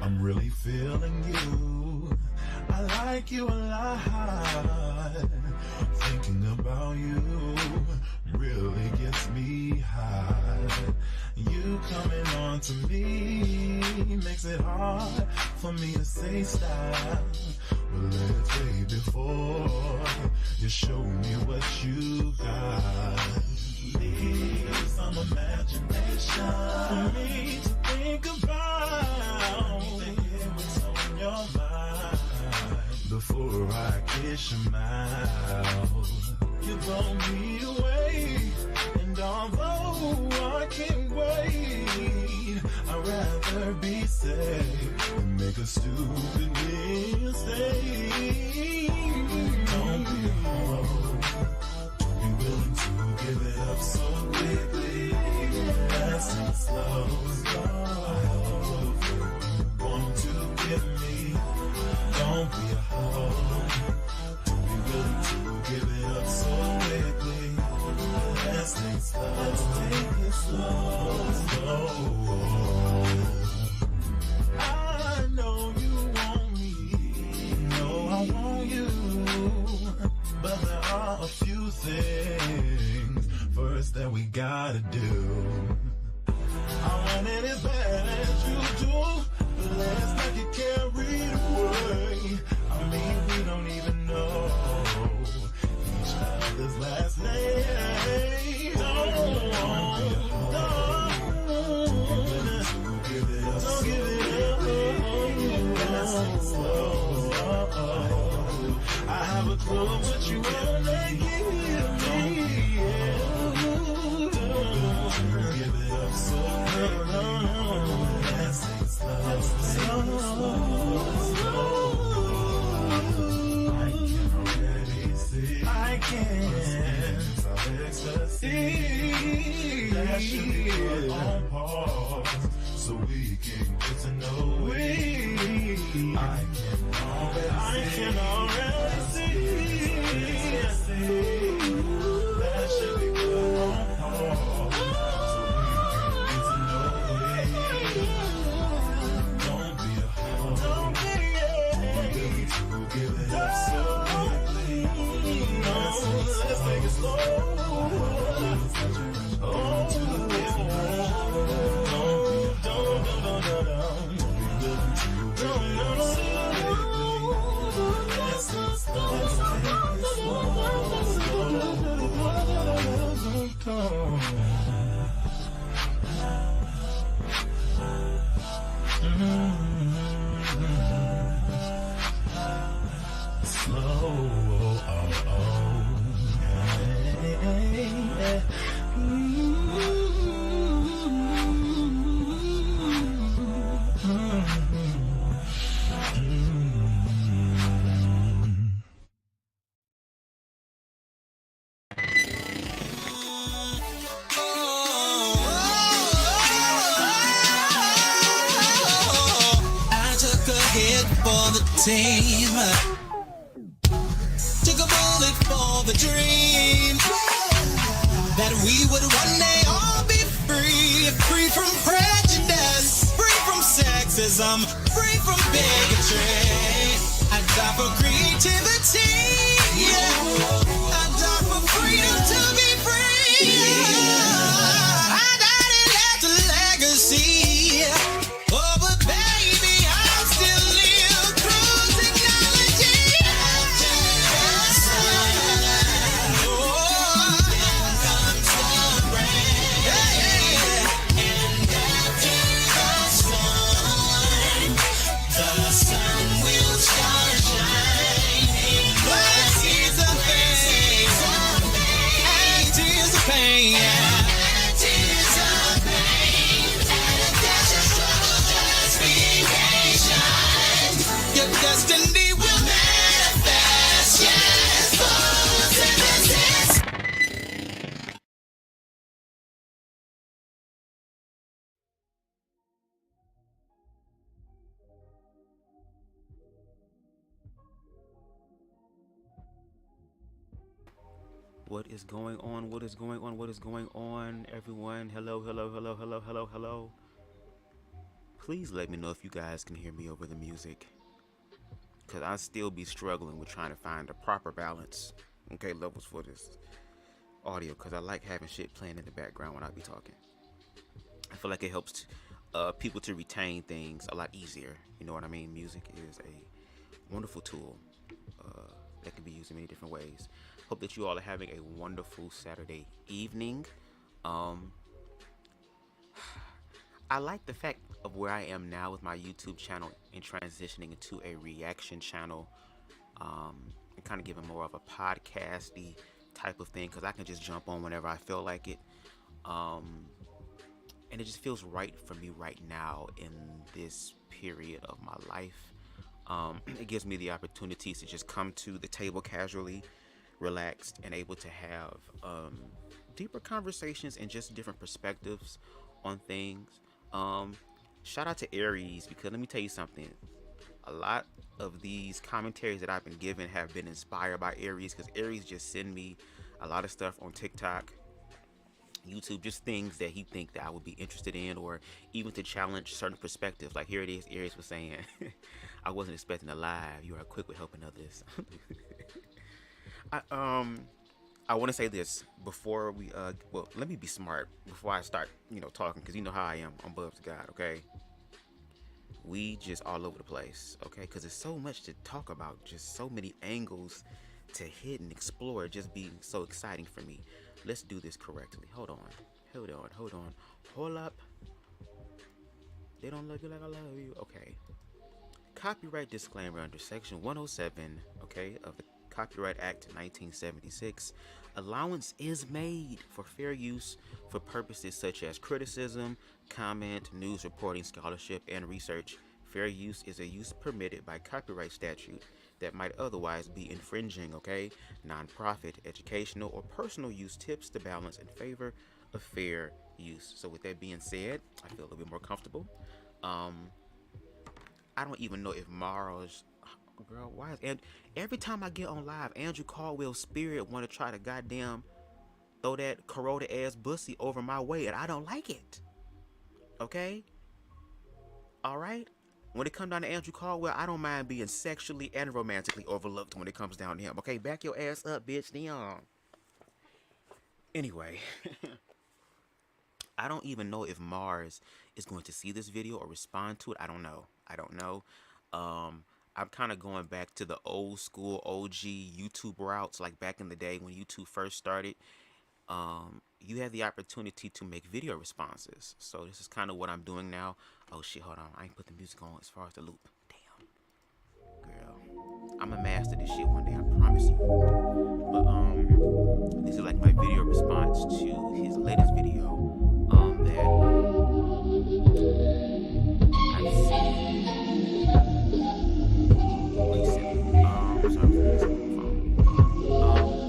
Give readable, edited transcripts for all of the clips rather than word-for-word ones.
I'm really feeling you. I like you a lot. Thinking about you really gets me high. You coming on to me makes it hard for me to say stop. But let's wait before you show me what you got. Leave some imagination for me to think about. Hear what's on your mind before I kiss your mouth. You blow me away, and although I can't wait, I'd rather be safe than make a stupid mistake. Don't be a hoe, don't be willing to give it up so quickly. Fast and slow, I hope you want to give me. Don't be a hoe, don't be willing to give it up so quickly. Let's take it slow, slow. I know you want me, know I want you, but there are a few things first that we gotta do. I want it as bad as you do, but let's not get carried away. I mean, we don't even know each other's last name. I have a clue what you wanna give me. Give it up so I can ecstasy that should be put on pause so we can get to know it. I can already see that should be put on pause so we can get to know it. Don't be a hoe, don't be give it up so quickly. Let's take it slow. Team took a bullet for the dream that we would one day all be free, free from prejudice, free from sexism, free from bigotry. I die for creativity, yeah. I die for freedom to be free. I died and left a legacy. Oh, but baby, I'm still live through technology. After the sun, oh, then comes the rain. Yeah. And after the sun will start shining. But tears of pain, and tears of pain, and tears of pain, and a dash of struggle. Just be patient. Your destiny will manifest. Yes, photosynthesis. What is going on? What is going on? What is going on, everyone? Hello, hello, hello, hello, hello, hello. Please let me know if you guys can hear me over the music, because I still be struggling with trying to find the proper balance, okay, levels for this audio, because I like having shit playing in the background when I be talking. I feel like it helps people to retain things a lot easier. You know what I mean? Music is a wonderful tool that can be used in many different ways. Hope that you all are having a wonderful Saturday evening. I like the fact of where I am now with my YouTube channel and transitioning into a reaction channel, and kind of giving more of a podcasty type of thing, because I can just jump on whenever I feel like it. And it just feels right for me right now in this period of my life. It gives me the opportunities to just come to the table casually, relaxed, and able to have deeper conversations and just different perspectives on things. Shout out to Aries, because let me tell you something. A lot of these commentaries that I've been given have been inspired by Aries, because Aries just send me a lot of stuff on TikTok, YouTube, just things that he think that I would be interested in, or even to challenge certain perspectives. Like here it is, Aries was saying, I wasn't expecting a live. You are quick with helping others. I want to say this before we well, let me be smart before I start, talking, because you know how I am on BubzDaGawd, okay? We just all over the place, okay? Because there's so much to talk about, just so many angles to hit and explore, just being so exciting for me. Let's do this correctly. Hold on. Hold up. They don't love you like I love you. Okay. Copyright disclaimer under Section 107, okay, of the Copyright Act 1976. Allowance is made for fair use for purposes such as criticism, comment, news reporting, scholarship, and research. Fair use is a use permitted by copyright statute that might otherwise be infringing, okay? Non-profit, educational, or personal use tips the balance in favor of fair use. So with that being said, I feel a little bit more comfortable. I don't even know if Mara's... Girl, why is... And every time I get on live, Andrew Caldwell's spirit want to try to goddamn throw that corroded ass bussy over my way, and I don't like it. Okay? Alright? When it comes down to Andrew Caldwell, I don't mind being sexually and romantically overlooked when it comes down to him. Okay, back your ass up, bitch. Damn. Anyway, I don't even know if Mars is going to see this video or respond to it. I don't know. I'm kind of going back to the old school OG YouTube routes, like back in the day when YouTube first started. You had the opportunity to make video responses. So this is kind of what I'm doing now. Oh shit, hold on. I ain't put the music on as far as the loop. Damn. Girl. I'm a master this shit one day, I promise you. But this is like my video response to his latest video. That I've seen.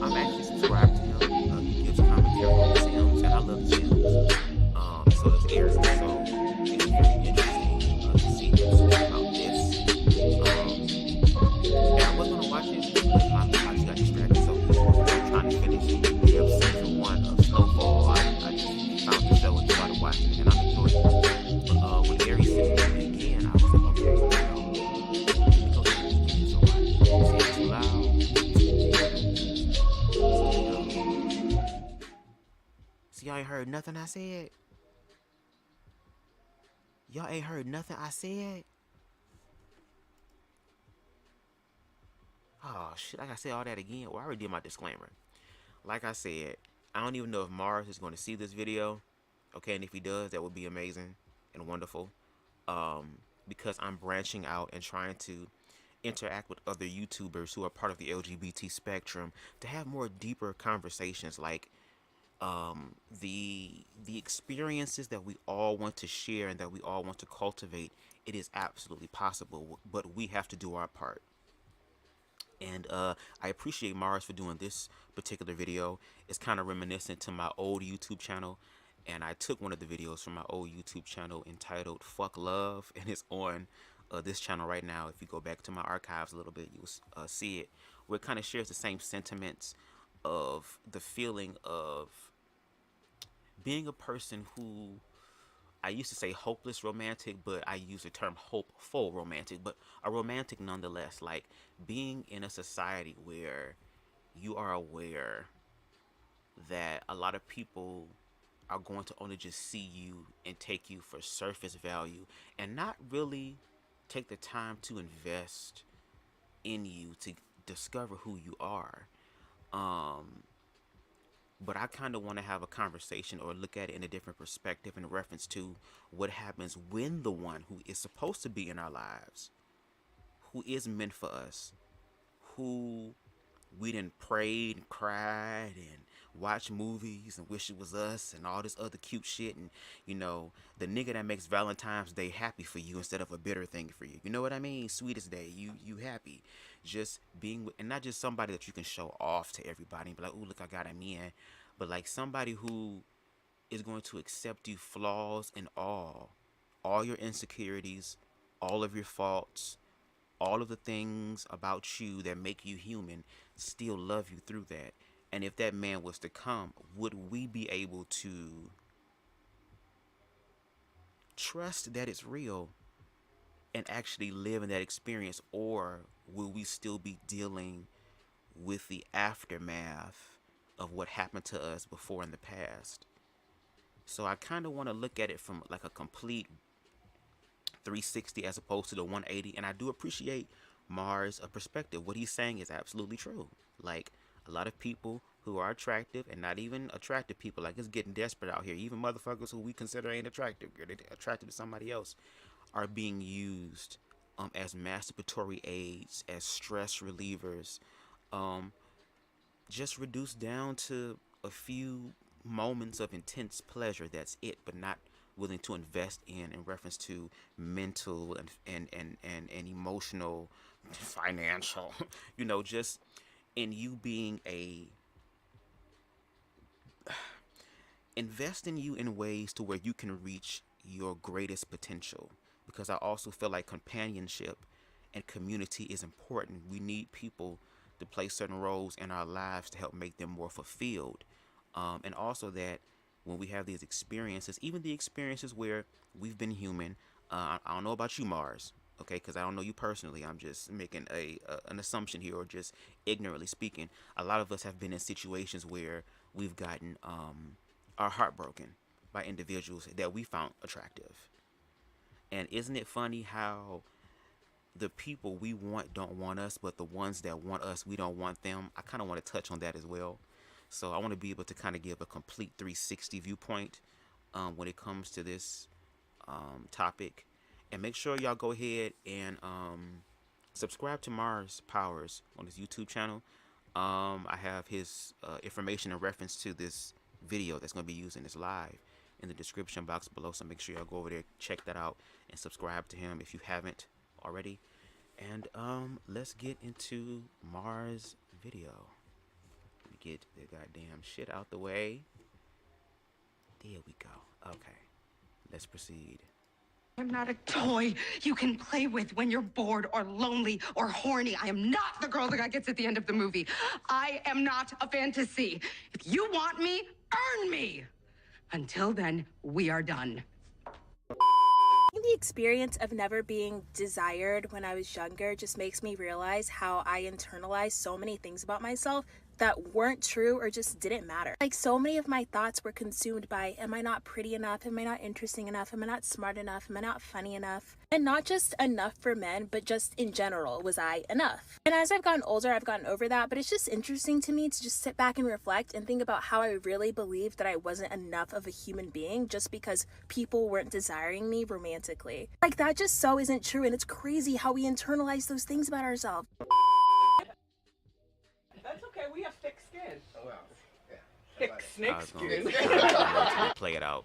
I'm actually subscribed to him. He gives commentary on the Sims, and I love the Sims. So does Aries. So it's very interesting to see him speak about this. And I was gonna watch it, but my just got distracted. So I'm trying to finish season 1 of Snowfall. I just found the show and started watching it, and I'm enjoying it. But when Aries said it again, I was like, okay. Y'all ain't heard nothing I said? Y'all ain't heard nothing I said? Oh shit, I gotta say all that again. Well, I already did my disclaimer. Like I said, I don't even know if Mars is going to see this video. Okay, and if he does, that would be amazing and wonderful. Because I'm branching out and trying to interact with other YouTubers who are part of the LGBT spectrum to have more deeper conversations, like the experiences that we all want to share and that we all want to cultivate. It is absolutely possible, but we have to do our part. And I appreciate Mars for doing this particular video. It's kind of reminiscent to my old YouTube channel, and I took one of the videos from my old YouTube channel entitled Fuck Love, and it's on this channel right now. If you go back to my archives a little bit, you will see it, where it kind of shares the same sentiments of the feeling of being a person who I used to say hopeless romantic, but I use the term hopeful romantic, but a romantic nonetheless. Like being in a society where you are aware that a lot of people are going to only just see you and take you for surface value and not really take the time to invest in you to discover who you are. But I kind of want to have a conversation or look at it in a different perspective in reference to what happens when the one who is supposed to be in our lives, who is meant for us, who we done prayed and cried and watched movies and wish it was us and all this other cute shit, and you know, the nigga that makes Valentine's Day happy for you instead of a bitter thing for you. You know what I mean? Sweetest day, you happy. Just being with, and not just somebody that you can show off to everybody and be like, "Ooh, look, I got him in," but like somebody who is going to accept you flaws and all your insecurities, all of your faults, all of the things about you that make you human, still love you through that. And if that man was to come, would we be able to trust that it's real and actually live in that experience, or will we still be dealing with the aftermath of what happened to us before in the past? So I kind of want to look at it from like a complete 360 as opposed to the 180, and I do appreciate Mars' perspective. What he's saying is absolutely true. Like a lot of people who are attractive, and not even attractive people, like it's getting desperate out here. Even motherfuckers who we consider ain't attractive, they're attracted to somebody else, are being used as masturbatory aids, as stress relievers, just reduced down to a few moments of intense pleasure. That's it, but not willing to invest in reference to mental and emotional, financial, you know, just in you being a invest in you in ways to where you can reach your greatest potential. Because I also feel like companionship and community is important. We need people to play certain roles in our lives to help make them more fulfilled. And also that when we have these experiences, even the experiences where we've been human, I don't know about you, Mars, okay, because I don't know you personally. I'm just making an assumption here, or just ignorantly speaking. A lot of us have been in situations where we've gotten our heart broken by individuals that we found attractive. And isn't it funny how the people we want don't want us, but the ones that want us, we don't want them? I kind of want to touch on that as well. So I want to be able to kind of give a complete 360 viewpoint when it comes to this topic. And make sure y'all go ahead and subscribe to Mars Powers on his YouTube channel. I have his information in reference to this video that's going to be used in this live in the description box below. So make sure y'all go over there, check that out, and subscribe to him if you haven't already. And let's get into Mars' video. Let me get the goddamn shit out the way. There we go. Okay, let's proceed. I'm not a toy you can play with when you're bored or lonely or horny. I am not the girl the guy gets at the end of the movie. I am not a fantasy. If you want me, earn me. Until then, we are done. The experience of never being desired when I was younger just makes me realize how I internalized so many things about myself that weren't true or just didn't matter. Like, so many of my thoughts were consumed by, am I not pretty enough? Am I not interesting enough? Am I not smart enough? Am I not funny enough? And not just enough for men, but just in general, was I enough? And as I've gotten older, I've gotten over that, but it's just interesting to me to just sit back and reflect and think about how I really believed that I wasn't enough of a human being just because people weren't desiring me romantically. Like, that just so isn't true, and it's crazy how we internalize those things about ourselves. That's okay. We have thick skin. Oh, well. Yeah. Thick snake skin. Play it out.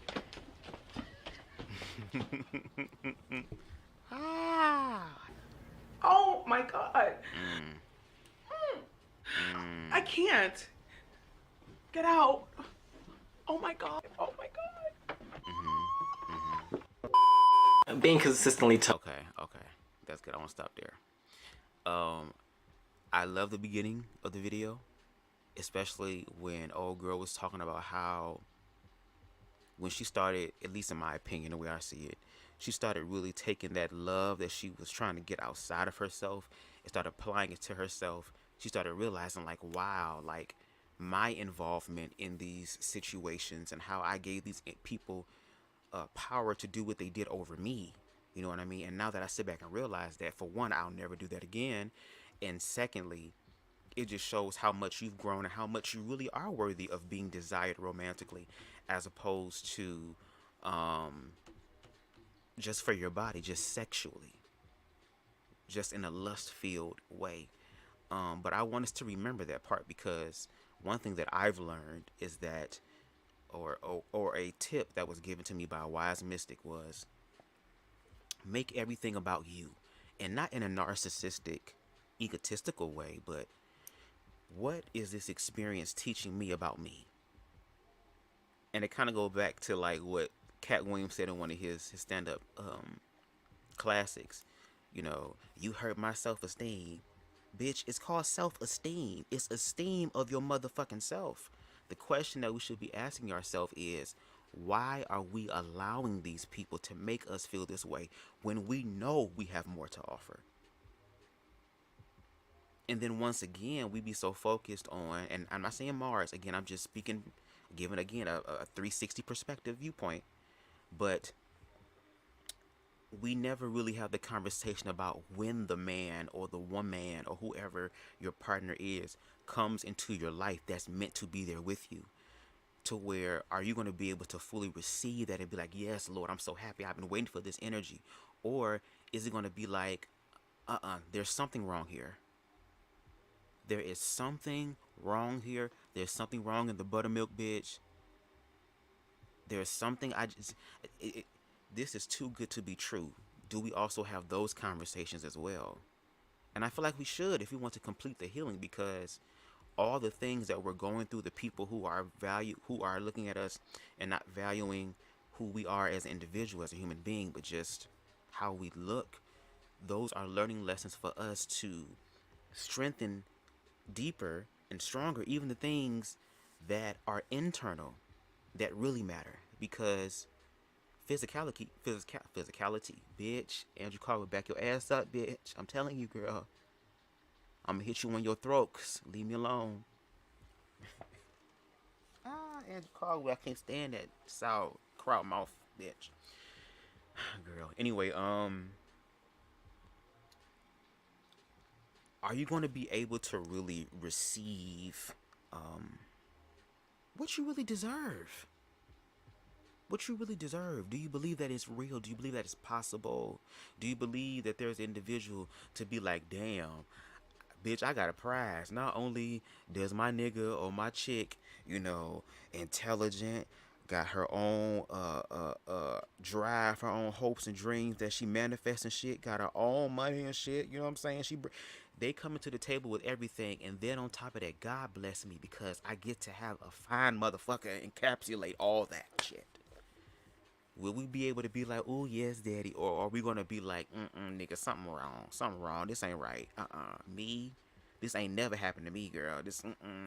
Ah. Oh my god. I can't. Get out. Oh my god. Oh my god. Being consistently Okay, that's good. I want to stop there. I love the beginning of the video, especially when old girl was talking about how when she started, at least in my opinion, the way I see it, she started really taking that love that she was trying to get outside of herself and started applying it to herself. She started realizing, like, wow, like my involvement in these situations and how I gave these people power to do what they did over me. You know what I mean? And now that I sit back and realize that, for one, I'll never do that again. And secondly, it just shows how much you've grown and how much you really are worthy of being desired romantically, as opposed to just for your body, just sexually, just in a lust-filled way. But I want us to remember that part, because one thing that I've learned is that, or a tip that was given to me by a wise mystic was, make everything about you, and not in a narcissistic, egotistical way, but what is this experience teaching me about me? And it kind of goes back to like what Cat Williams said in one of his stand-up classics. You know, you hurt my self-esteem. Bitch, it's called self-esteem. It's esteem of your motherfucking self. The question that we should be asking ourselves is, why are we allowing these people to make us feel this way when we know we have more to offer? And then once again, we be so focused on, and I'm not saying Mars, again, I'm just speaking, giving again a 360 perspective viewpoint, but we never really have the conversation about when the man or the woman or whoever your partner is comes into your life that's meant to be there with you. To where, are you going to be able to fully receive that and be like, yes, Lord, I'm so happy, I've been waiting for this energy? Or is it going to be like, there's something wrong here. There is something wrong here. There's something wrong in the buttermilk bitch. There's something this is too good to be true. Do we also have those conversations as well? And I feel like we should, if we want to complete the healing, because all the things that we're going through, the people who are looking at us and not valuing who we are as an individual, as a human being, but just how we look, those are learning lessons for us to strengthen deeper and stronger, even the things that are internal that really matter. Because physicality, bitch. Andrew Carr will back your ass up, bitch. I'm telling you, girl. I'm gonna hit you on your throat. Leave me alone. Andrew Carr, I can't stand that sour crowd mouth, bitch. Girl. Anyway, are you going to be able to really receive what you really deserve? What you really deserve? Do you believe that it's real? Do you believe that it's possible? Do you believe that there's an individual to be like, damn, bitch, I got a prize. Not only does my nigga or my chick, you know, intelligent, got her own drive, her own hopes and dreams that she manifests and shit, got her own money and shit, you know what I'm saying? They coming to the table with everything, and then on top of that, God bless me because I get to have a fine motherfucker encapsulate all that shit. Will we be able to be like, oh yes, daddy, or are we gonna be like, nigga, something wrong, this ain't right, me, this ain't never happened to me, girl, this,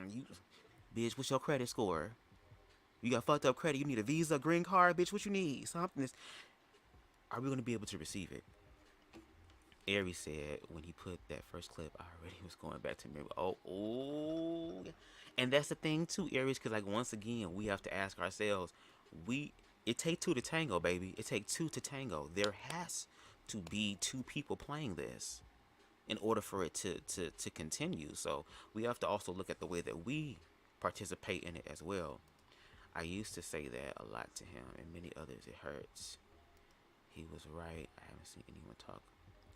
you, bitch, what's your credit score? You got fucked up credit, you need a visa, green card, bitch, what you need, something, are we gonna be able to receive it? Aries said when he put that first clip, I already was going back to me. Oh, and that's the thing too, Aries, because like once again, we have to ask ourselves, it take two to tango, baby. It take two to tango. There has to be two people playing this in order for it to continue. So we have to also look at the way that we participate in it as well. I used to say that a lot to him and many others. It hurts. He was right. I haven't seen anyone talk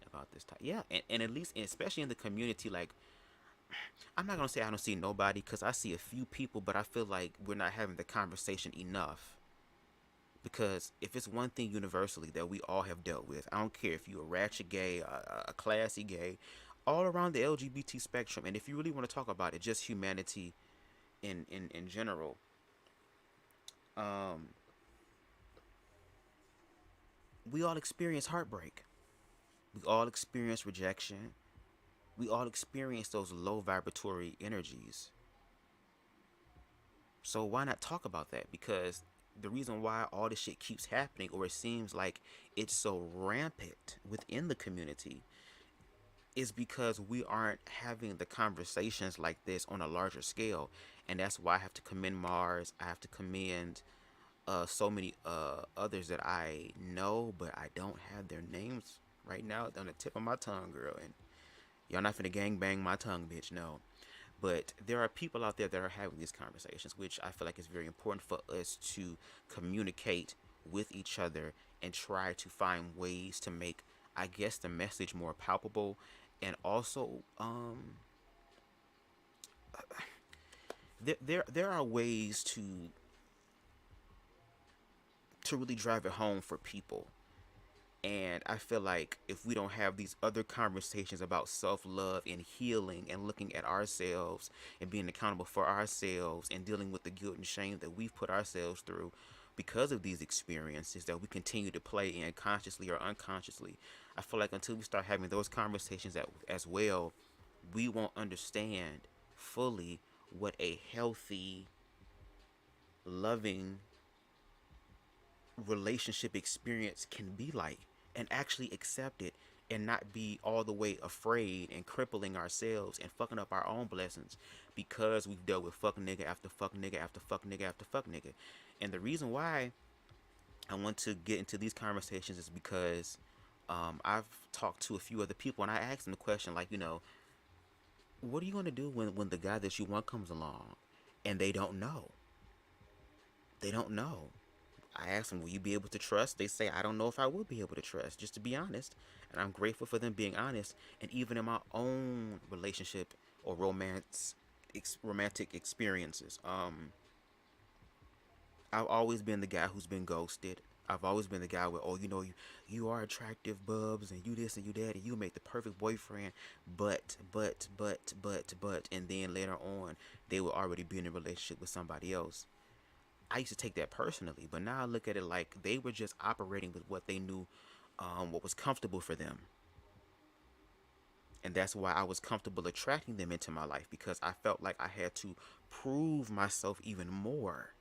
about this type. Yeah, and at least, especially in the community, like, I'm not gonna say I don't see nobody, because I see a few people, but I feel like we're not having the conversation enough. Because if it's one thing universally that we all have dealt with, I don't care if you're a ratchet gay, a classy gay, all around the LGBT spectrum, and if you really want to talk about it, just humanity in general, we all experience heartbreak. We all experience rejection. We all experience those low vibratory energies. So why not talk about that? Because the reason why all this shit keeps happening, or it seems like it's so rampant within the community, is because we aren't having the conversations like this on a larger scale. And that's why I have to commend Mars. I have to commend so many others that I know, but I don't have their names right now on the tip of my tongue, girl. And y'all not finna gang bang my tongue, bitch, no. But there are people out there that are having these conversations, which I feel like is very important for us to communicate with each other and try to find ways to make, I guess, the message more palpable. And also, there are ways to really drive it home for people. And I feel like if we don't have these other conversations about self-love and healing and looking at ourselves and being accountable for ourselves and dealing with the guilt and shame that we've put ourselves through because of these experiences that we continue to play in consciously or unconsciously, I feel like until we start having those conversations as well, we won't understand fully what a healthy, loving relationship experience can be like, and actually accept it and not be all the way afraid and crippling ourselves and fucking up our own blessings because we've dealt with fuck nigga after fuck nigga after fuck nigga after fuck nigga. And the reason why I want to get into these conversations is because I've talked to a few other people and I asked them the question, like, you know, what are you going to do when the guy that you want comes along and they don't know? They don't know. I asked them, will you be able to trust? They say, I don't know if I will be able to trust, just to be honest. And I'm grateful for them being honest. And even in my own relationship or romantic experiences, I've always been the guy who's been ghosted. I've always been the guy with, oh, you know, you are attractive, Bubs, and you this and you that, and you make the perfect boyfriend, but, and then later on, they will already be in a relationship with somebody else. I used to take that personally, but now I look at it like they were just operating with what they knew, what was comfortable for them. And that's why I was comfortable attracting them into my life, because I felt like I had to prove myself even more,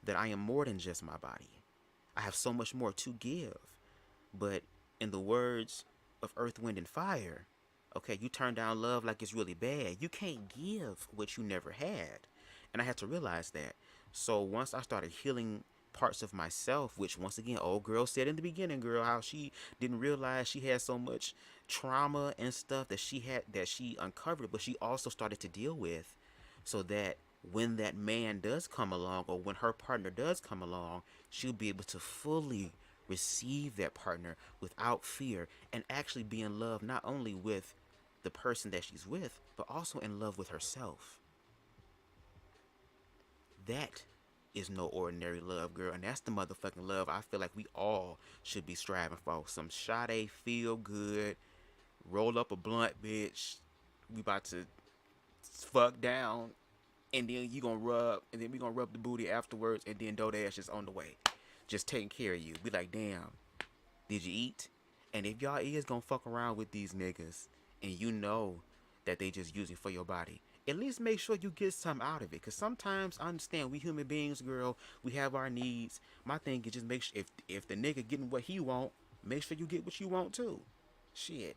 that I am more than just my body. I have so much more to give. But in the words of Earth, Wind, and Fire, okay, you turn down love like it's really bad. You can't give what you never had. And I had to realize that. So once I started healing parts of myself, which once again, old girl said in the beginning, girl, how she didn't realize she had so much trauma and stuff that she uncovered, but she also started to deal with, so that when that man does come along, or when her partner does come along, she'll be able to fully receive that partner without fear and actually be in love not only with the person that she's with, but also in love with herself. That is no ordinary love, girl. And that's the motherfucking love I feel like we all should be striving for. Some Sade feel good, roll up a blunt, bitch. We about to fuck down. And then you gonna rub, and then we gonna rub the booty afterwards. And then DoorDash is on the way, just taking care of you. Be like, damn, did you eat? And if y'all is gonna fuck around with these niggas, and you know that they just using for your body, at least make sure you get something out of it. Because sometimes, I understand, we human beings, girl, we have our needs. My thing is just make sure, if the nigga getting what he want, make sure you get what you want too. Shit.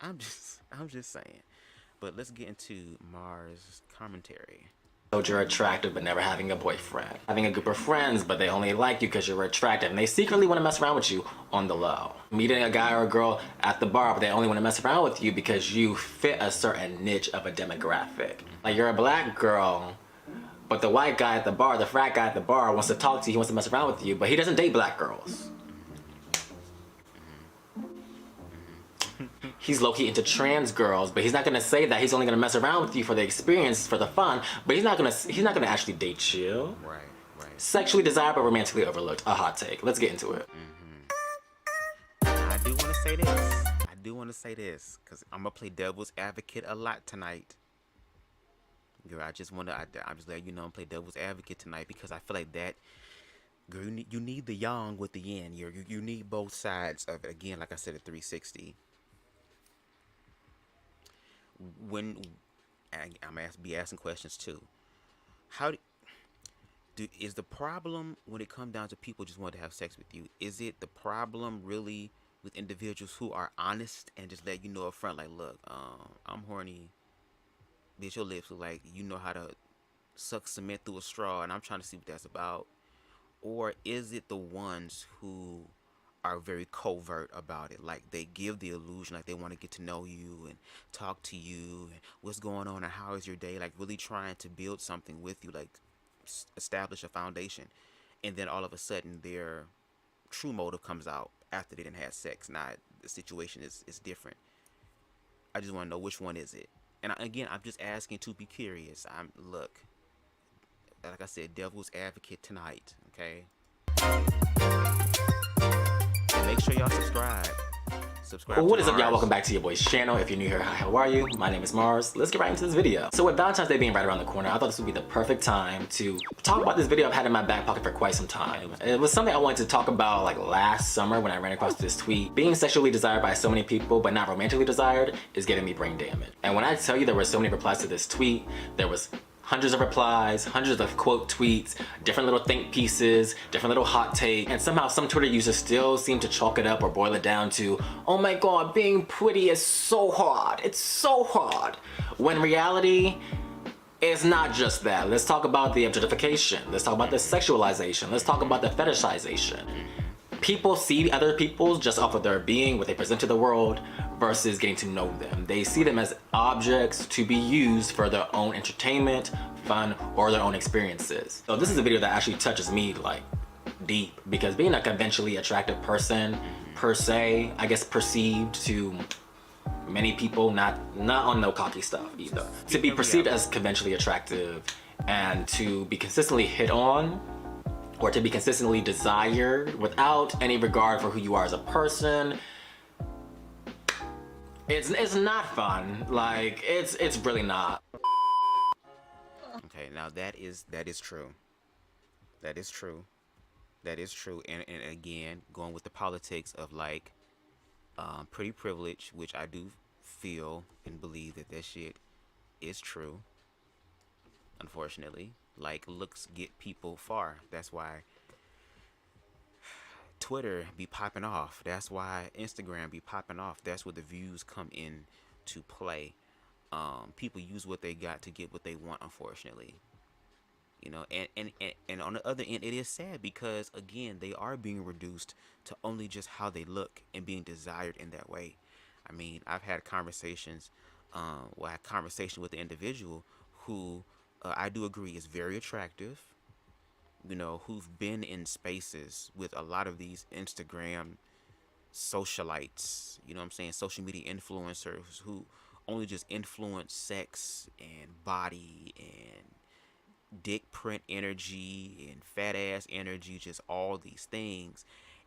I'm just saying. But let's get into Mars' commentary. You're attractive but never having a boyfriend. Having a group of friends but they only like you because you're attractive and they secretly want to mess around with you on the low. Meeting a guy or a girl at the bar but they only want to mess around with you because you fit a certain niche of a demographic. Like, you're a black girl, but the white guy at the bar, the frat guy at the bar, wants to talk to you, he wants to mess around with you, but he doesn't date black girls. He's low-key into trans girls, but he's not gonna say that. He's only gonna mess around with you for the experience, for the fun, but he's not gonna actually date you. Right. Sexually desired but romantically overlooked. A hot take. Let's get into it. I do want to say this, because I'm gonna play devil's advocate a lot tonight. Girl, I'm just letting you know I'm play devil's advocate tonight, because I feel like that, girl, you need the yang with the yin. You need both sides of it. Again, like I said, at 360. When I'm be asking questions too, Is the problem when it comes down to people just wanting to have sex with you? Is it the problem really with individuals who are honest and just let you know up front, like, look, I'm horny, bitch, your lips look like you know how to suck cement through a straw, and I'm trying to see what that's about? Or is it the ones who are very covert about it, like they give the illusion like they want to get to know you and talk to you and what's going on and how is your day, like really trying to build something with you, like establish a foundation, and then all of a sudden their true motive comes out after they didn't have sex. Now the situation is different. I just want to know, which one is it? And again, I'm just asking to be curious. Look, like I said, devil's advocate tonight, okay? And make sure y'all subscribe. Well, what is up, y'all? Welcome back to your boy's channel. If you're new here, hi, how are you? My name is Mars. Let's get right into this video. So with Valentine's Day being right around the corner, I thought this would be the perfect time to talk about this video I've had in my back pocket for quite some time. It was something I wanted to talk about like last summer when I ran across this tweet. Being sexually desired by so many people, but not romantically desired, is getting me brain damage. And when I tell you there were so many replies to this tweet, there was hundreds of replies, hundreds of quote tweets, different little think pieces, different little hot take, and somehow some Twitter users still seem to chalk it up or boil it down to, oh my god, being pretty is so hard, it's so hard. When reality, it's not just that. Let's talk about the objectification, let's talk about the sexualization, let's talk about the fetishization. People see other people just off of their being, what they present to the world, versus getting to know them. They see them as objects to be used for their own entertainment, fun, or their own experiences. So this is a video that actually touches me like deep, because being a conventionally attractive person, per se, I guess perceived to many people, not on no cocky stuff either. To be perceived as conventionally attractive and to be consistently hit on, or to be consistently desired without any regard for who you are as a person, it's not fun. Like, it's really not. Okay, now that is true. That is true. That is true. And again, going with the politics of like pretty privilege, which I do feel and believe that shit is true. Unfortunately, like, looks get people far. That's why Twitter be popping off. That's why Instagram be popping off. That's where the views come in to play. People use what they got to get what they want, unfortunately. You know, and on the other end, it is sad because again, they are being reduced to only just how they look and being desired in that way. I mean, I've had conversations, I had a conversation with the individual who I do agree is very attractive, you know, who've been in spaces with a lot of these Instagram socialites, you know what I'm saying, social media influencers who only just influence sex and body and dick print energy and fat ass energy, just all these things,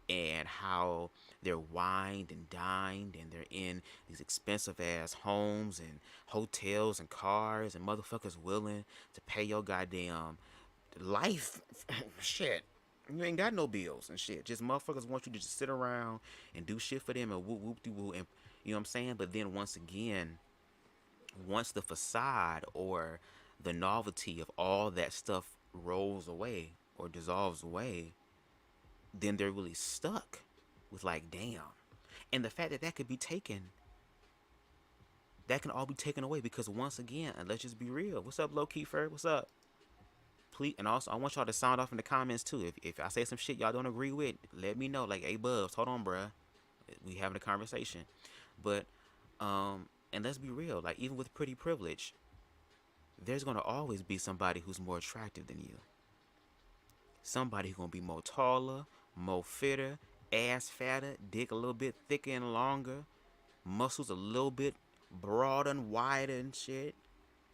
and how they're wined and dined and they're in these expensive ass homes and hotels and cars, and motherfuckers willing to pay your goddamn life. Shit, you ain't got no bills and shit. Just motherfuckers want you to just sit around and do shit for them and whoop whoop de woo, and you know what I'm saying. But then once again, once the facade or the novelty of all that stuff rolls away or dissolves away, then they're really stuck with like, damn. And the fact that that could be taken, that can all be taken away, because once again, and let's just be real. What's up, Low Kiefer? What's up? Please, and also I want y'all to sound off in the comments too. If I say some shit y'all don't agree with, let me know. Like, hey Bubs, hold on, bruh, we having a conversation. But and let's be real, like, even with pretty privilege, there's gonna always be somebody who's more attractive than you. Somebody who's gonna be more taller, more fitter, ass fatter, dick a little bit thicker and longer, muscles a little bit broader and wider and shit,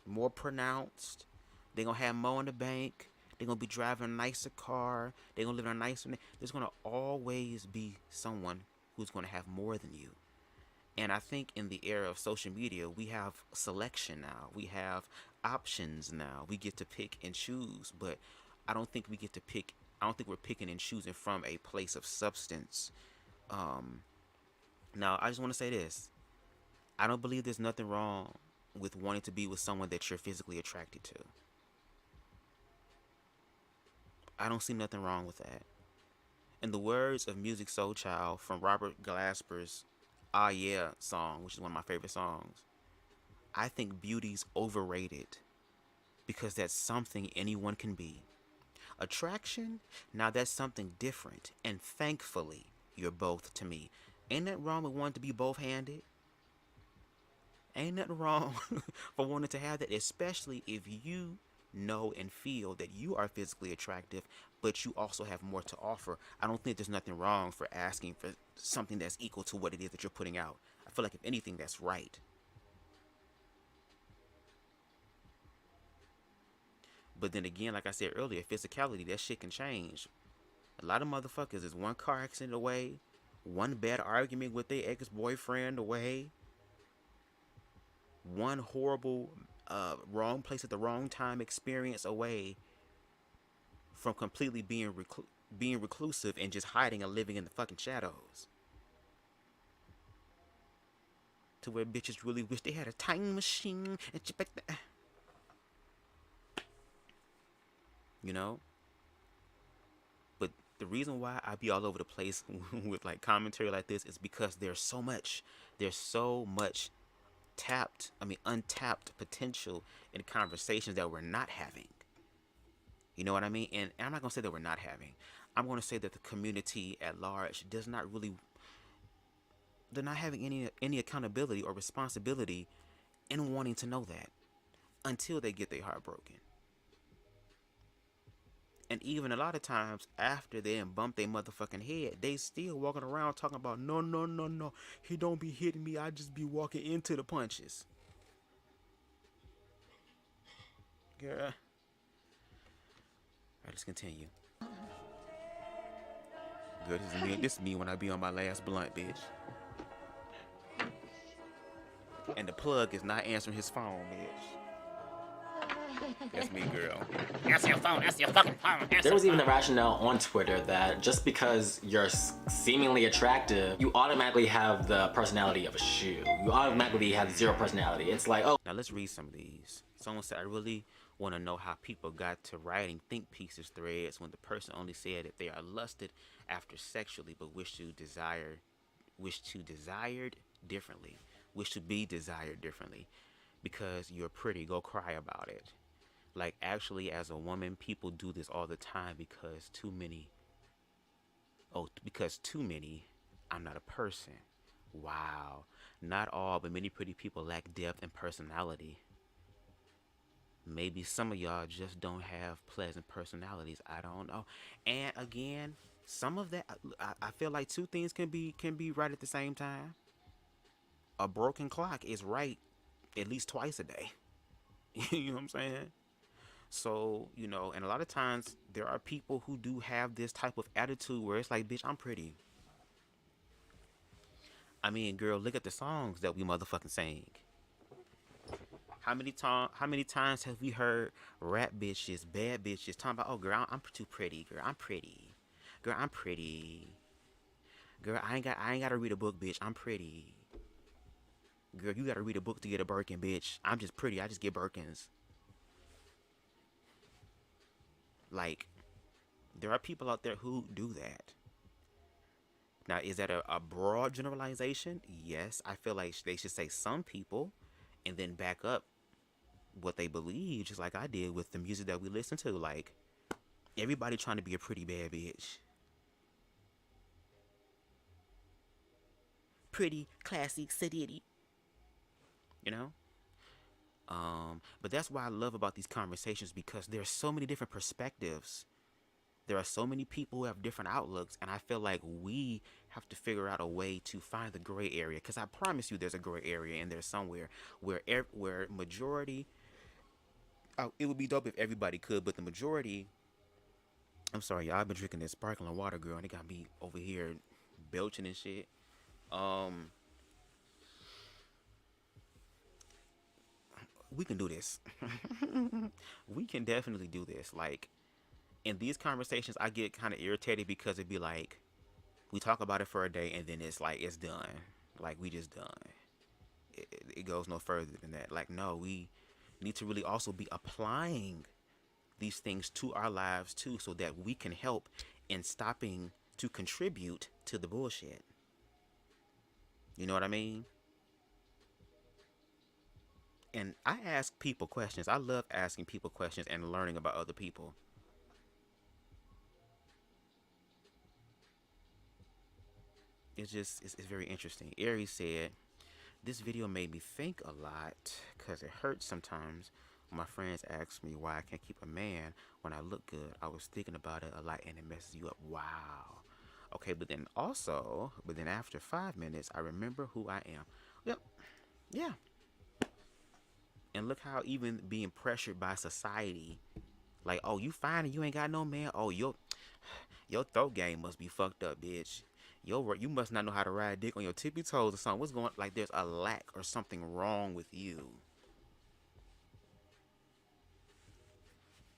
more pronounced. They're gonna have more in the bank. They're gonna be driving a nicer car. They're gonna live in a nicer. There's gonna always be someone who's gonna have more than you. And I think in the era of social media, we have selection now. We have options now. We get to pick and choose, but I don't think we get to pick. I don't think we're picking and choosing from a place of substance. Now, I just want to say this. I don't believe there's nothing wrong with wanting to be with someone that you're physically attracted to. I don't see nothing wrong with that. In the words of Music Soul Child from Robert Glasper's Ah Yeah song, which is one of my favorite songs, I think beauty's overrated because that's something anyone can be. Attraction, now that's something different, and thankfully, you're both to me. Ain't nothing wrong with wanting to be both-handed. Ain't nothing wrong for wanting to have that, especially if you know and feel that you are physically attractive, but you also have more to offer. I don't think there's nothing wrong for asking for something that's equal to what it is that you're putting out. I feel like if anything, that's right. But then again, like I said earlier, physicality, that shit can change. A lot of motherfuckers is one car accident away, one bad argument with their ex-boyfriend away, one horrible wrong place at the wrong time experience away from completely being reclusive and just hiding and living in the fucking shadows. To where bitches really wish they had a time machine and shit like that. You know? But the reason why I be all over the place with like commentary like this is because there's so much untapped potential in conversations that we're not having. You know what I mean? And I'm not going to say that we're not having. I'm going to say that the community at large does not really, they're not having any accountability or responsibility in wanting to know that until they get their heart broken. And even a lot of times after they bump their motherfucking head, they still walking around talking about, no. He don't be hitting me. I just be walking into the punches. Girl. Alright, let's continue. Good, this is me when I be on my last blunt, bitch. And the plug is not answering his phone, bitch. That's me, girl. Answer your phone. Answer your fucking phone. There was even a rationale on Twitter that just because you're seemingly attractive, you automatically have the personality of a shoe. You automatically have zero personality. It's like, oh. Now let's read some of these. Someone said, I really want to know how people got to writing think pieces threads when the person only said that they are lusted after sexually, but wish to be desired differently. Because you're pretty, go cry about it. Like, actually, as a woman, people do this all the time because too many, I'm not a person. Wow. Not all, but many pretty people lack depth and personality. Maybe some of y'all just don't have pleasant personalities. I don't know. And again, some of that, I feel like two things can be right at the same time. A broken clock is right at least twice a day. You know what I'm saying? So, you know, and a lot of times there are people who do have this type of attitude where it's like, bitch, I'm pretty. I mean, girl, look at the songs that we motherfucking sing. How many times have we heard rap bitches, bad bitches talking about, oh, girl, I'm too pretty. Girl, I'm pretty. Girl, I'm pretty. Girl, I ain't got to read a book, bitch. I'm pretty. Girl, you got to read a book to get a Birkin, bitch. I'm just pretty. I just get Birkins. Like, there are people out there who do that. Now, is that a broad generalization? Yes. I feel like they should say some people and then back up what they believe, just like I did with the music that we listen to. Like, everybody trying to be a pretty bad bitch. Pretty, classy, sedity. You know? But that's why I love about these conversations, because there's so many different perspectives. There are so many people who have different outlooks, and I feel like we have to figure out a way to find the gray area, because I promise you there's a gray area in there somewhere where majority, it would be dope if everybody could, but the majority, I'm sorry, y'all, I've been drinking this sparkling water, girl, and it got me over here belching and shit. We can do this. We can definitely do this. Like, in these conversations, I get kind of irritated because it'd be like, we talk about it for a day and then it's like, it's done. Like, we just done. It goes no further than that. Like, no, we need to really also be applying these things to our lives too, so that we can help in stopping to contribute to the bullshit. You know what I mean? And I ask people questions. I love asking people questions and learning about other people. It's very interesting. Aries said, this video made me think a lot because it hurts sometimes when my friends ask me why I can't keep a man when I look good. I was thinking about it a lot and it messes you up. Wow. Okay, but then after 5 minutes, I remember who I am. Yep. Yeah. And look how even being pressured by society, like, oh, you fine and you ain't got no man. Oh, your throat game must be fucked up, bitch. You must not know how to ride dick on your tippy toes or something. What's going, like, there's a lack or something wrong with you.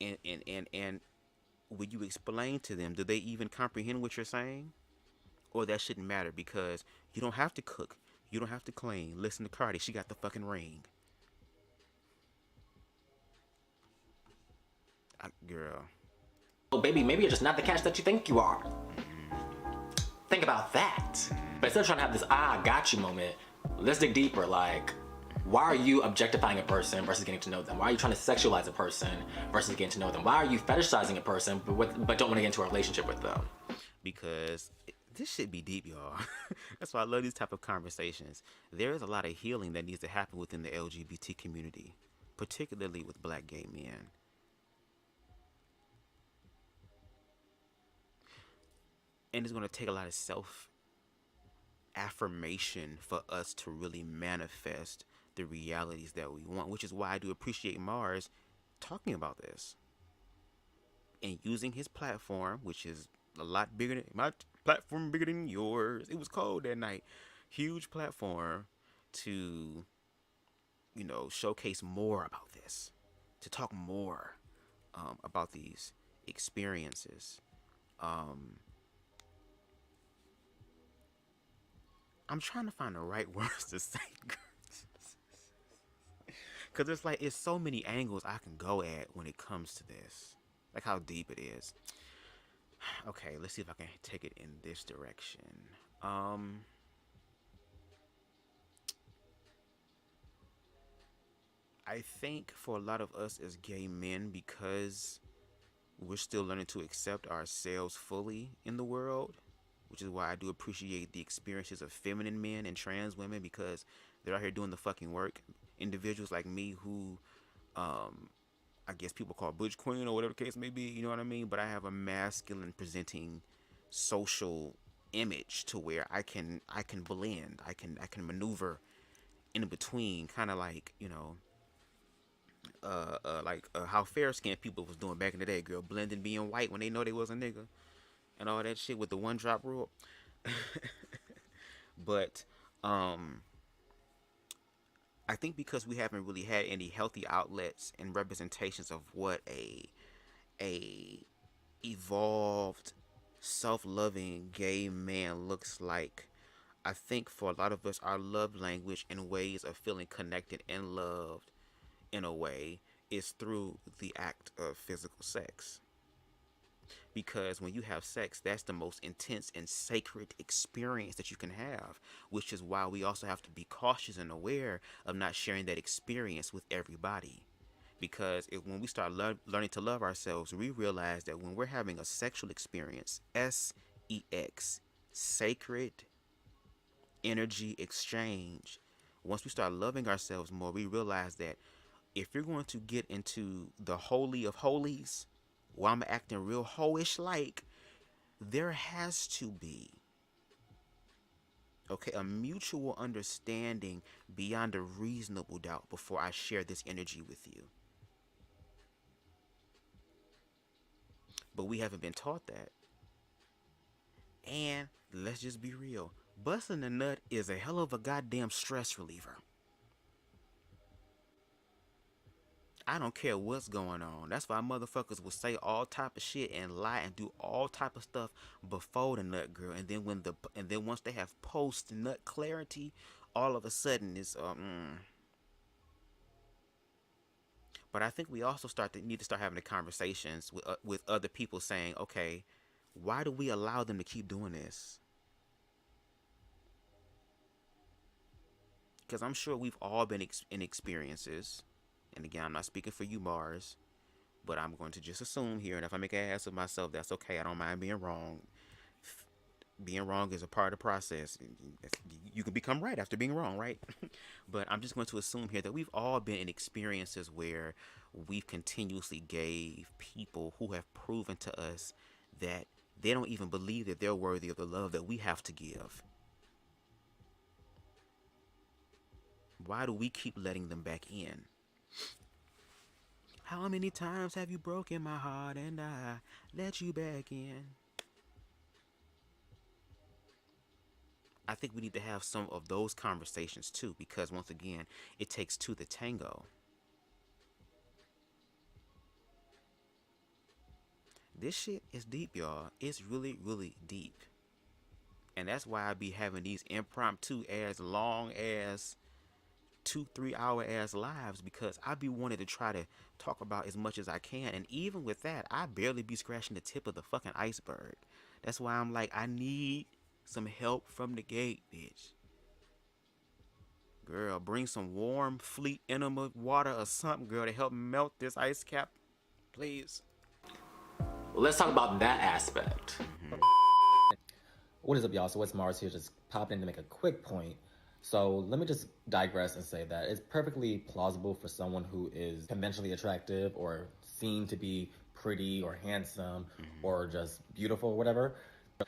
And when you explain to them, do they even comprehend what you're saying? Or that shouldn't matter because you don't have to cook. You don't have to clean. Listen to Cardi. She got the fucking ring. Girl. Oh, baby, maybe you're just not the catch that you think you are. Think about that. But instead of trying to have this I got you moment, let's dig deeper. Like, why are you objectifying a person versus getting to know them? Why are you trying to sexualize a person versus getting to know them? Why are you fetishizing a person but don't want to get into a relationship with them? Because this shit be deep, y'all. That's why I love these type of conversations. There is a lot of healing that needs to happen within the LGBT community, particularly with black gay men. And it's going to take a lot of self-affirmation for us to really manifest the realities that we want, which is why I do appreciate Mars talking about this and using his platform, which is a lot bigger than my platform, bigger than yours. It was cold that night. Huge platform to, showcase more about this, to talk more about these experiences. I'm trying to find the right words to say, because it's so many angles I can go at when it comes to this, like how deep it is. Okay, let's see if I can take it in this direction. I think for a lot of us as gay men, because we're still learning to accept ourselves fully in the world, which is why I do appreciate the experiences of feminine men and trans women, because they're out here doing the fucking work. Individuals like me who, I guess people call butch queen or whatever the case may be, you know what I mean? But I have a masculine presenting social image to where I can blend, I can maneuver in between, kind of like, how fair skinned people was doing back in the day, girl, blending being white when they know they was a nigga. And all that shit with the one drop rule. But I think because we haven't really had any healthy outlets and representations of what a evolved, self-loving gay man looks like, I think for a lot of us, our love language and ways of feeling connected and loved in a way is through the act of physical sex. Because when you have sex, that's the most intense and sacred experience that you can have, which is why we also have to be cautious and aware of not sharing that experience with everybody. Because when we start learning to love ourselves, we realize that when we're having a sexual experience, SEX, sacred energy exchange, once we start loving ourselves more, we realize that if you're going to get into the holy of holies, while I'm acting real hoish like, there has to be, a mutual understanding beyond a reasonable doubt before I share this energy with you. But we haven't been taught that. And let's just be real, busting a nut is a hell of a goddamn stress reliever. I don't care what's going on. That's why motherfuckers will say all type of shit and lie and do all type of stuff before the nut, girl. And then once they have post nut clarity, all of a sudden it's But I think we also need to start having the conversations with other people saying, okay, why do we allow them to keep doing this? Because I'm sure we've all been in experiences, and again, I'm not speaking for you, Mars, but I'm going to just assume here, and if I make an ass of myself, that's okay. I don't mind being wrong. Being wrong is a part of the process. You can become right after being wrong, right? But I'm just going to assume here that we've all been in experiences where we've continuously gave people who have proven to us that they don't even believe that they're worthy of the love that we have to give. Why do we keep letting them back in? How many times have you broken my heart and I let you back in? I think we need to have some of those conversations too, because once again, it takes two to tango. This shit is deep, y'all. It's really, really deep. And that's why I be having these impromptu as long as 2-3 hour ass lives, because I be wanting to try to talk about as much as I can. And even with that, I barely be scratching the tip of the fucking iceberg. That's why I'm like, I need some help from the gate, bitch. Girl, bring some warm Fleet enema water or something, girl, to help melt this ice cap, please. Well, let's talk about that aspect. What is up, y'all? So it's Mars here, just popping in to make a quick point. So let me just digress and say that it's perfectly plausible for someone who is conventionally attractive or seen to be pretty or handsome or just beautiful or whatever.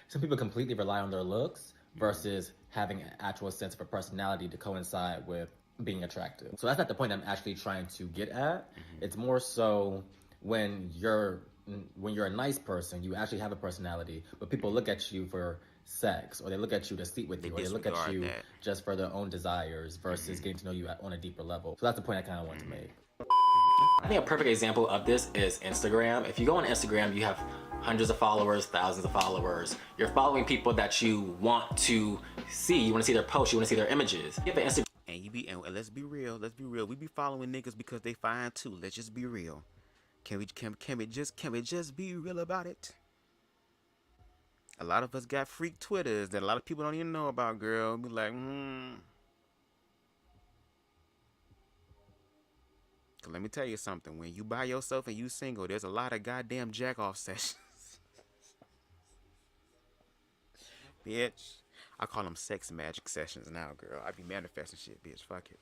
Some people completely rely on their looks versus having an actual sense of a personality to coincide with being attractive. So that's not the point I'm actually trying to get at. It's more so when you're a nice person, you actually have a personality, but people look at you for sex, or they look at you to sleep with you, or they look at you just for their own desires versus getting to know you on a deeper level. So that's the point I kind of want to make. I think a perfect example of this is Instagram. If you go on Instagram, you have hundreds of followers, thousands of followers. You're following people that you want to see. You want to see their posts, you want to see their images. You have an Instagram. And let's be real. We be following niggas because they fine too. Let's just be real. Can we just be real about it? A lot of us got freak Twitters that a lot of people don't even know about, girl. Be like, Cause let me tell you something. When you by yourself and you single, there's a lot of goddamn jack-off sessions. Bitch. I call them sex magic sessions now, girl. I be manifesting shit, bitch. Fuck it.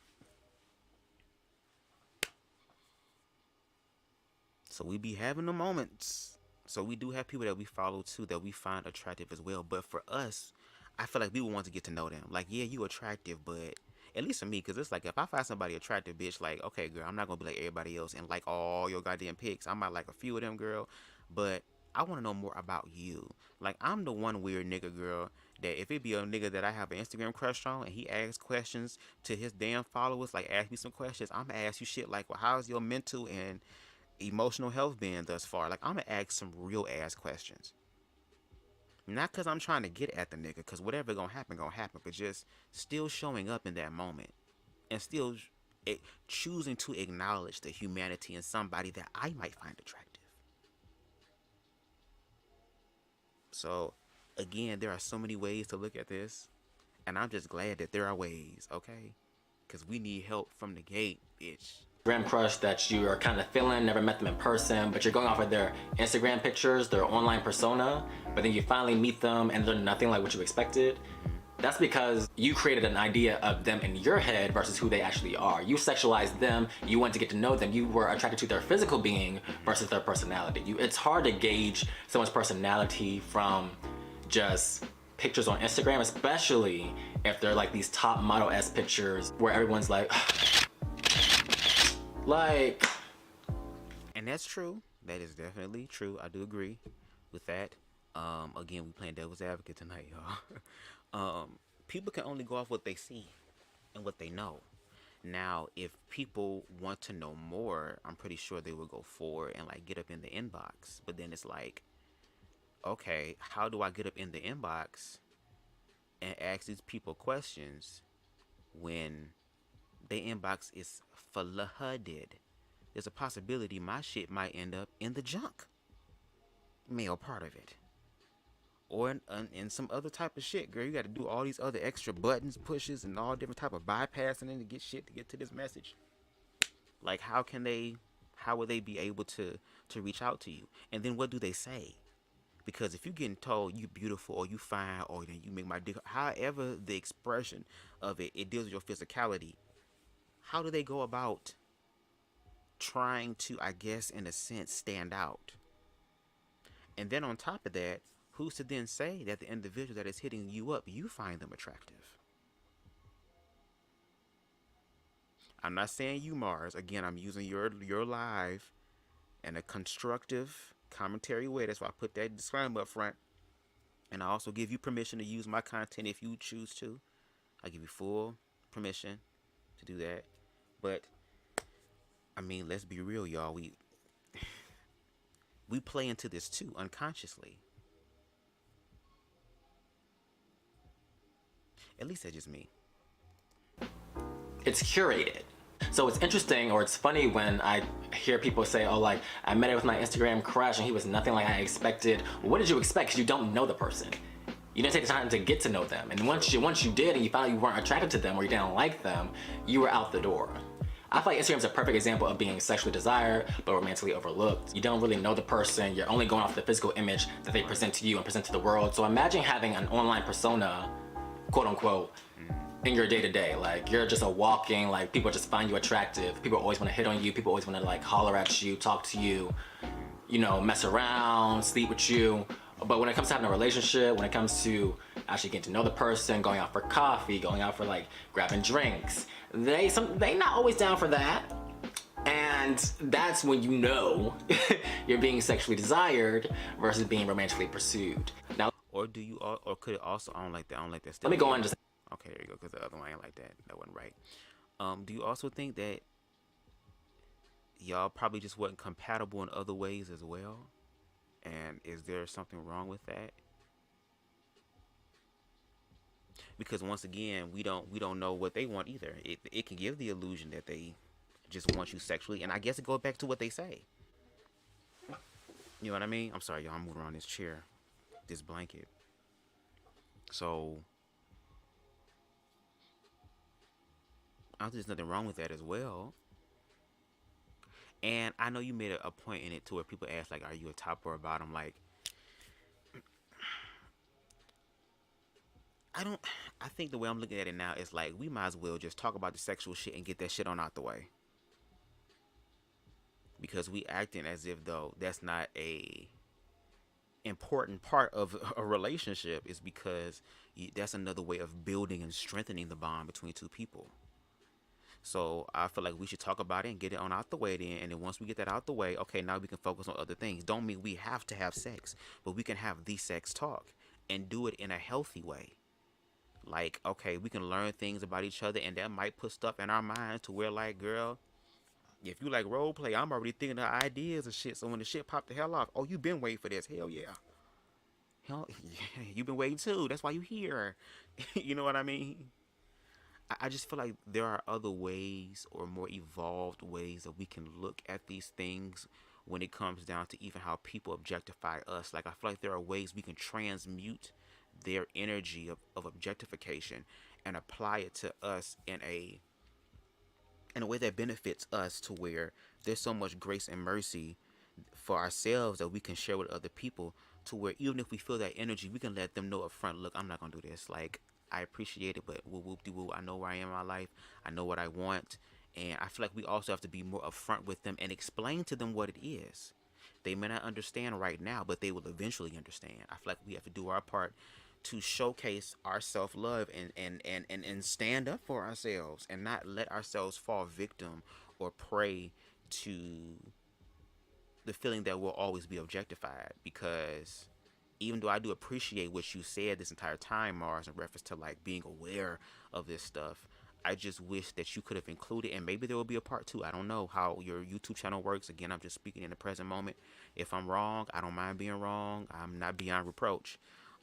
So we be having the moments. So we do have people that we follow too that we find attractive as well. But for us, I feel like we would want to get to know them. Like, yeah, you attractive, but at least for me, because it's like if I find somebody attractive, bitch, like, okay, girl, I'm not going to be like everybody else and like all your goddamn pics. I might like a few of them, girl. But I want to know more about you. Like, I'm the one weird nigga, girl, that if it be a nigga that I have an Instagram crush on and he asks questions to his damn followers, like ask me some questions, I'm going to ask you shit like, well, how's your mental and emotional health been thus far? Like, I'm going to ask some real ass questions. Not because I'm trying to get at the nigga, because whatever gonna happen, but just still showing up in that moment and still choosing to acknowledge the humanity in somebody that I might find attractive. So, again, there are so many ways to look at this, and I'm just glad that there are ways, okay? Because we need help from the gate, bitch. Instagram crush that you are kind of feeling, never met them in person, but you're going off of their Instagram pictures, their online persona, but then you finally meet them and they're nothing like what you expected. That's because you created an idea of them in your head versus who they actually are. You sexualized them, you wanted to get to know them, you were attracted to their physical being versus their personality. It's hard to gauge someone's personality from just pictures on Instagram, especially if they're like these top model-esque pictures where everyone's like, and that's true. That is definitely true. I do agree with that. Again, we playing devil's advocate tonight, y'all. People can only go off what they see and what they know. Now, if people want to know more, I'm pretty sure they will go forward and like get up in the inbox. But then it's like, okay, how do I get up in the inbox and ask these people questions when their inbox is flooded? there's a possibility my shit might end up in the junk mail part of it. Or in some other type of shit, girl. You got to do all these other extra buttons, pushes, and all different type of bypassing in to get shit to get to this message. Like, how would they be able to reach out to you? And then what do they say? Because if you're getting told you beautiful or you fine or you make my dick, however the expression of it deals with your physicality, how do they go about trying to, I guess, in a sense, stand out? And then on top of that, who's to then say that the individual that is hitting you up, you find them attractive? I'm not saying you, Mars. Again, I'm using your live in a constructive commentary way. That's why I put that disclaimer up front. And I also give you permission to use my content if you choose to. I give you full permission to do that. But I mean, let's be real, y'all. We play into this too, unconsciously. At least that's just me. It's curated. So it's interesting, or it's funny when I hear people say, oh, like, I met it with my Instagram crush and he was nothing like I expected. Well, what did you expect? Because you don't know the person. You didn't take the time to get to know them. And once you did and you found out you weren't attracted to them or you didn't like them, you were out the door. I feel like Instagram's a perfect example of being sexually desired but romantically overlooked. You don't really know the person. You're only going off the physical image that they present to you and present to the world. So imagine having an online persona, quote unquote, in your day-to-day. Like, you're just a walking, like, people just find you attractive. People always want to hit on you. People always want to, like, holler at you, talk to you, you know, mess around, sleep with you. But when it comes to having a relationship, when it comes to actually getting to know the person, going out for coffee, going out for, like, grabbing drinks, they not always down for that. And that's when you know you're being sexually desired versus being romantically pursued. Now, or could it also, I don't like that. Let me go on just. Okay, there you go, because the other one ain't like that. That wasn't right. Do you also think that y'all probably just wasn't compatible in other ways as well? And is there something wrong with that? Because once again, we don't know what they want either. It can give the illusion that they just want you sexually, and I guess it goes back to what they say. You know what I mean? I'm sorry, y'all. I'm moving around this chair, this blanket. So I think there's nothing wrong with that as well. And I know you made a point in it to where people ask, like, are you a top or a bottom? Like, I think the way I'm looking at it now is like, we might as well just talk about the sexual shit and get that shit on out the way. Because we acting as if though that's not a important part of a relationship, is because that's another way of building and strengthening the bond between two people. So I feel like we should talk about it and get it on out the way then. And then once we get that out the way, okay, now we can focus on other things. Don't mean we have to have sex, but we can have the sex talk and do it in a healthy way. Like, okay, we can learn things about each other, and that might put stuff in our minds to where, like, girl, if you like role play, I'm already thinking of ideas and shit. So when the shit pop the hell off, oh, you been waiting for this. Hell yeah. Hell yeah, you been waiting too. That's why you here. You know what I mean? I just feel like there are other ways or more evolved ways that we can look at these things when it comes down to even how people objectify us. Like, I feel like there are ways we can transmute their energy of objectification and apply it to us in a way that benefits us, to where there's so much grace and mercy for ourselves that we can share with other people, to where even if we feel that energy, we can let them know up front, look, I'm not gonna do this. Like, I appreciate it, but whoop-de-whoop, I know where I am in my life. I know what I want. And I feel like we also have to be more upfront with them and explain to them what it is. They may not understand right now, but they will eventually understand. I feel like we have to do our part to showcase our self-love and stand up for ourselves and not let ourselves fall victim or prey to the feeling that we'll always be objectified. Because even though I do appreciate what you said this entire time, Mars, in reference to like being aware of this stuff, I just wish that you could have included, and maybe there will be a part 2. I don't know how your YouTube channel works. Again, I'm just speaking in the present moment. If I'm wrong, I don't mind being wrong. I'm not beyond reproach.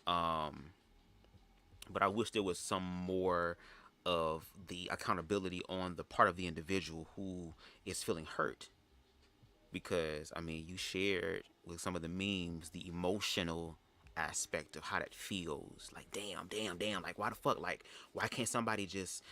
But I wish there was some more of the accountability on the part of the individual who is feeling hurt. because I mean, you shared with some of the memes the emotional aspect of how that feels. Like, damn. Like, why the fuck? Like, why can't somebody just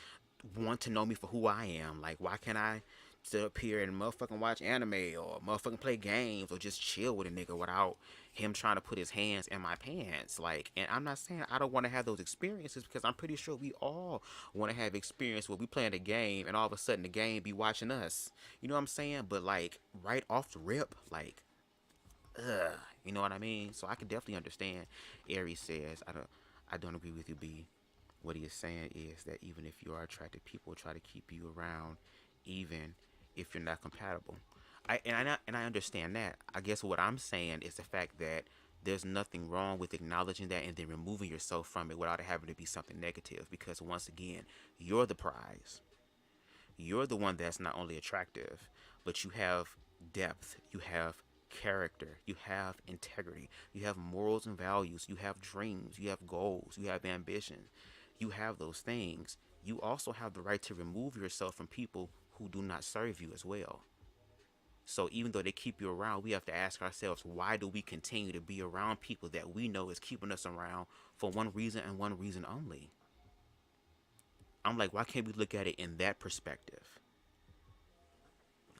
want to know me for who I am? Like, why can't I sit up here and motherfucking watch anime or motherfucking play games or just chill with a nigga without him trying to put his hands in my pants? Like, and I'm not saying I don't want to have those experiences, because I'm pretty sure we all want to have experience where we playing a game and all of a sudden the game be watching us. You know what I'm saying? But like right off the rip, like, ugh, you know what I mean? So I can definitely understand. Aries says, I don't agree with you, B. What he is saying is that even if you are attracted, people try to keep you around, even if you're not compatible. I understand that. I guess what I'm saying is the fact that there's nothing wrong with acknowledging that and then removing yourself from it without it having to be something negative. Because once again, you're the prize. You're the one that's not only attractive, but you have depth, you have character, you have integrity, you have morals and values, you have dreams, you have goals, you have ambition. You have those things. You also have the right to remove yourself from people who do not serve you as well. So even though they keep you around, we have to ask ourselves, why do we continue to be around people that we know is keeping us around for one reason and one reason only? I'm like, why can't we look at it in that perspective?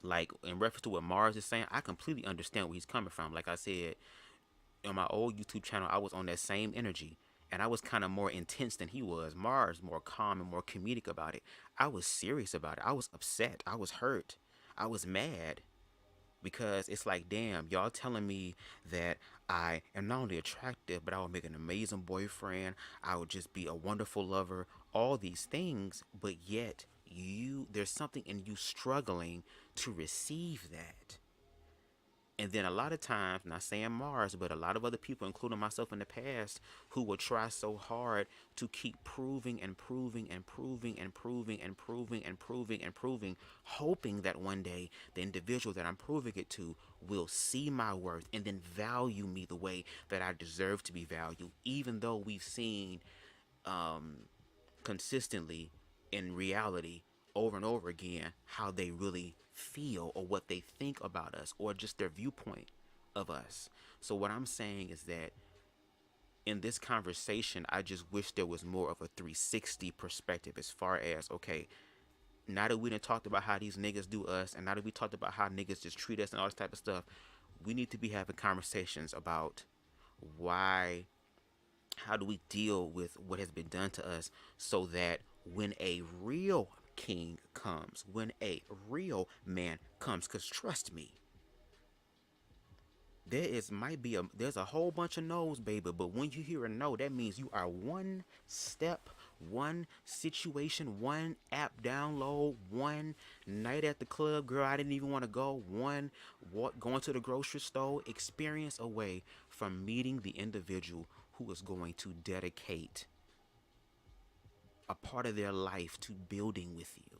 Like, in reference to what Mars is saying, I completely understand where he's coming from. Like I said, on my old YouTube channel, I was on that same energy. And I was kind of more intense than he was. Mars more calm and more comedic about it. I was serious about it. I was upset. I was hurt. I was mad. Because it's like, damn, y'all telling me that I am not only attractive, but I would make an amazing boyfriend. I would just be a wonderful lover. All these things. But yet, there's something in you struggling to receive that. And then a lot of times, not saying Mars, but a lot of other people, including myself in the past, who will try so hard to keep proving, hoping that one day the individual that I'm proving it to will see my worth and then value me the way that I deserve to be valued, even though we've seen consistently in reality over and over again how they really feel or what they think about us or just their viewpoint of us. So what I'm saying is that in this conversation, I just wish there was more of a 360 perspective as far as, okay, now that we done talked about how these niggas do us, and now that we talked about how niggas just treat us and all this type of stuff, we need to be having conversations about how do we deal with what has been done to us, so that when a real king comes, when a real man comes, because trust me, there's a whole bunch of no's, baby, but when you hear a no, that means you are one step, one situation, one app download, one night at the club, girl, I didn't even want to go, one going to the grocery store experience away from meeting the individual who is going to dedicate a part of their life to building with you.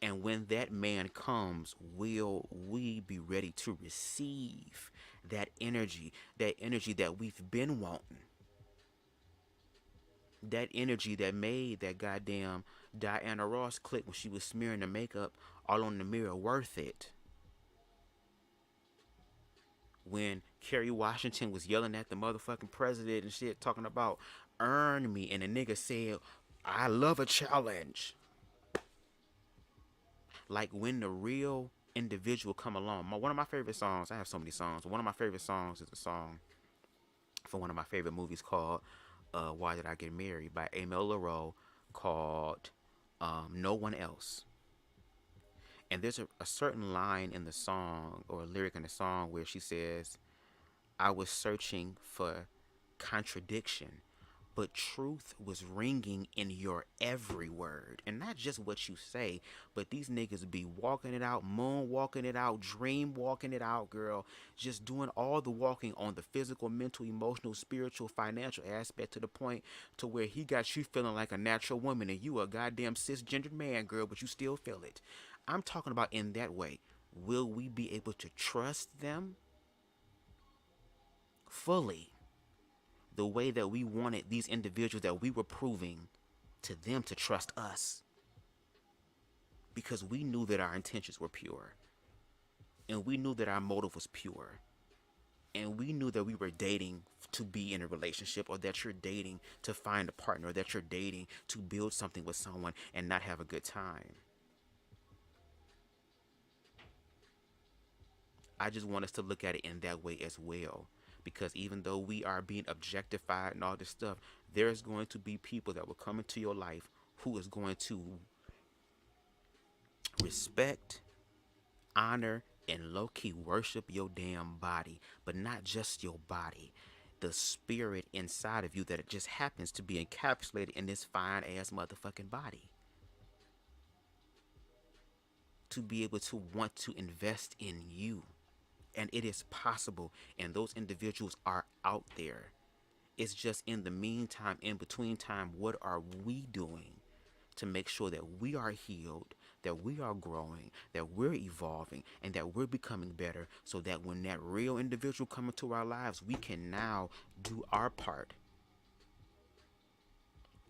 And when that man comes, will we be ready to receive that energy that we've been wanting? That energy that made that goddamn Diana Ross click when she was smearing the makeup all on the mirror worth it. When Kerry Washington was yelling at the motherfucking president and shit, talking about earn me, and the nigga said, I love a challenge. Like when the real individual come along. One of my favorite songs, I have so many songs. One of my favorite songs is a song from one of my favorite movies called Why Did I Get Married by Emile Leroux, called No One Else. And there's a certain line in the song, or a lyric in the song, where she says, I was searching for contradiction, but truth was ringing in your every word. And not just what you say, but these niggas be walking it out, moon walking it out, dream walking it out, girl. Just doing all the walking on the physical, mental, emotional, spiritual, financial aspect, to the point to where he got you feeling like a natural woman and you a goddamn cisgendered man, girl, but you still feel it. I'm talking about in that way. Will we be able to trust them fully, the way that we wanted these individuals that we were proving to them to trust us? Because we knew that our intentions were pure. and we knew that our motive was pure, and we knew that we were dating to be in a relationship, or that you're dating to find a partner, or that you're dating to build something with someone and not have a good time. I just want us to look at it in that way as well. Because even though we are being objectified and all this stuff, there's going to be people that will come into your life who is going to respect, honor, and low-key worship your damn body. But not just your body. The spirit inside of you that it just happens to be encapsulated in this fine-ass motherfucking body. To be able to want to invest in you. And it is possible, and those individuals are out there. It's just in the meantime, in between time, what are we doing to make sure that we are healed, that we are growing, that we're evolving, and that we're becoming better, so that when that real individual comes into our lives, we can now do our part.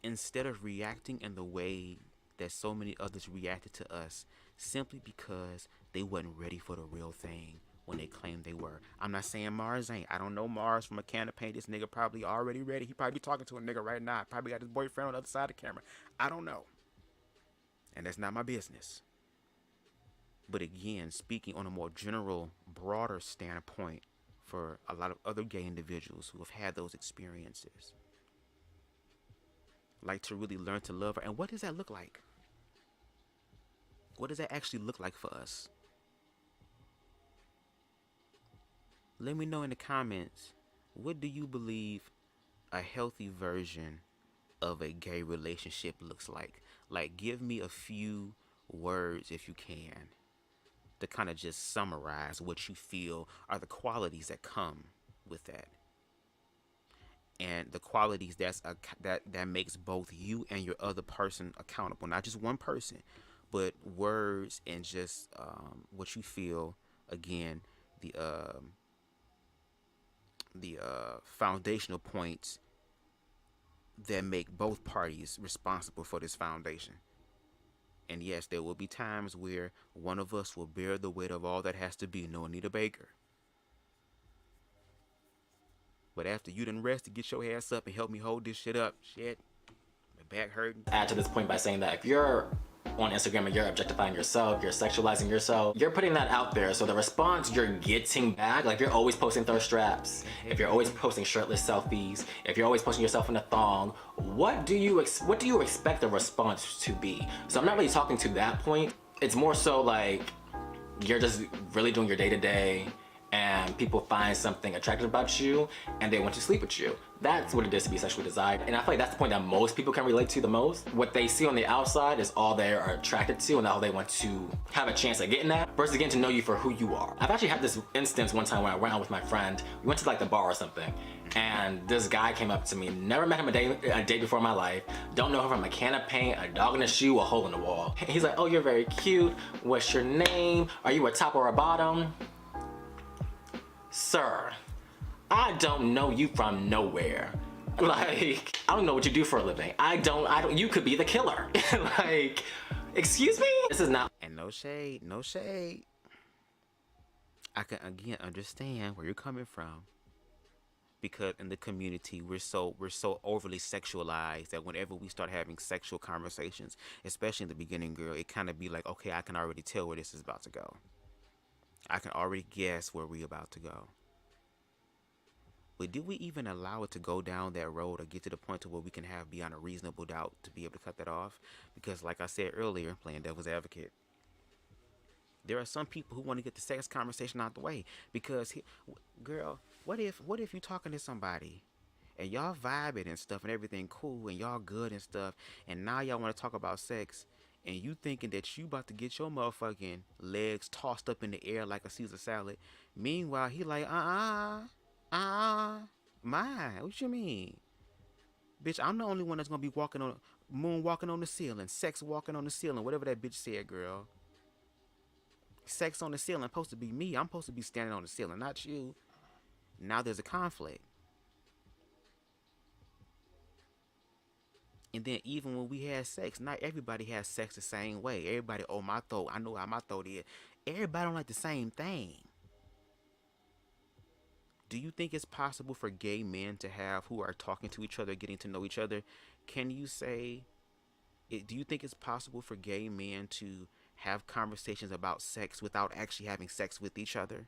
Instead of reacting in the way that so many others reacted to us, simply because they wasn't ready for the real thing when they claimed they were. I'm not saying Mars ain't. I don't know Mars from a can of paint. This nigga probably already ready. He probably be talking to a nigga right now. Probably got his boyfriend on the other side of the camera. I don't know. And that's not my business. But again, speaking on a more general, broader standpoint for a lot of other gay individuals who have had those experiences, like to really learn to love her. And what does that look like? What does that actually look like for us? Let me know in the comments, what do you believe a healthy version of a gay relationship looks like? Like, give me a few words, if you can, to kind of just summarize what you feel are the qualities that come with that. And the qualities that makes both you and your other person accountable. Not just one person, but words and just what you feel, again, the foundational points that make both parties responsible for this foundation. And yes, there will be times where one of us will bear the weight of all that has to be. No Anita Baker. But after you done rest to get your ass up and help me hold this shit up, shit, my back hurting. Add to this point by saying that if you're on Instagram and you're objectifying yourself, you're sexualizing yourself, you're putting that out there. So the response you're getting back, like if you're always posting thirst traps, if you're always posting shirtless selfies, if you're always posting yourself in a thong, what do you expect the response to be? So I'm not really talking to that point. It's more so like you're just really doing your day-to-day and people find something attractive about you and they want to sleep with you. That's what it is to be sexually desired. And I feel like that's the point that most people can relate to the most. What they see on the outside is all they are attracted to and all they want to have a chance at getting that, versus getting to know you for who you are. I've actually had this instance one time when I went out with my friend. We went to like the bar or something, and this guy came up to me, never met him a day before in my life, don't know him from a can of paint, a dog in a shoe, a hole in the wall. He's like, oh, you're very cute. What's your name? Are you a top or a bottom? Sir, I don't know you from nowhere. Like, I don't know what you do for a living. I don't, you could be the killer. Like, excuse me? This is not. And no shade, no shade. I can again understand where you're coming from. Because in the community, we're so overly sexualized that whenever we start having sexual conversations, especially in the beginning, girl, it kind of be like, okay, I can already tell where this is about to go. I can already guess where we're about to go. But do we even allow it to go down that road or get to the point to where we can have beyond a reasonable doubt to be able to cut that off? Because like I said earlier, playing devil's advocate, there are some people who want to get the sex conversation out the way. Because, girl, what if you talking to somebody and y'all vibing and stuff and everything cool and y'all good and stuff, and now y'all want to talk about sex, and you thinking that you about to get your motherfucking legs tossed up in the air like a Caesar salad. Meanwhile, he like, my, what you mean? Bitch, I'm the only one that's gonna be moonwalking on the ceiling, sex walking on the ceiling, whatever that bitch said, girl. Sex on the ceiling supposed to be me. I'm supposed to be standing on the ceiling, not you. Now there's a conflict. And then even when we had sex, not everybody has sex the same way. Everybody, oh, my throat, I know how my throat is. everybody don't like the same thing. Do you think it's possible for gay men to have, who are talking to each other, getting to know each other? Can you say, do you think it's possible for gay men to have conversations about sex without actually having sex with each other?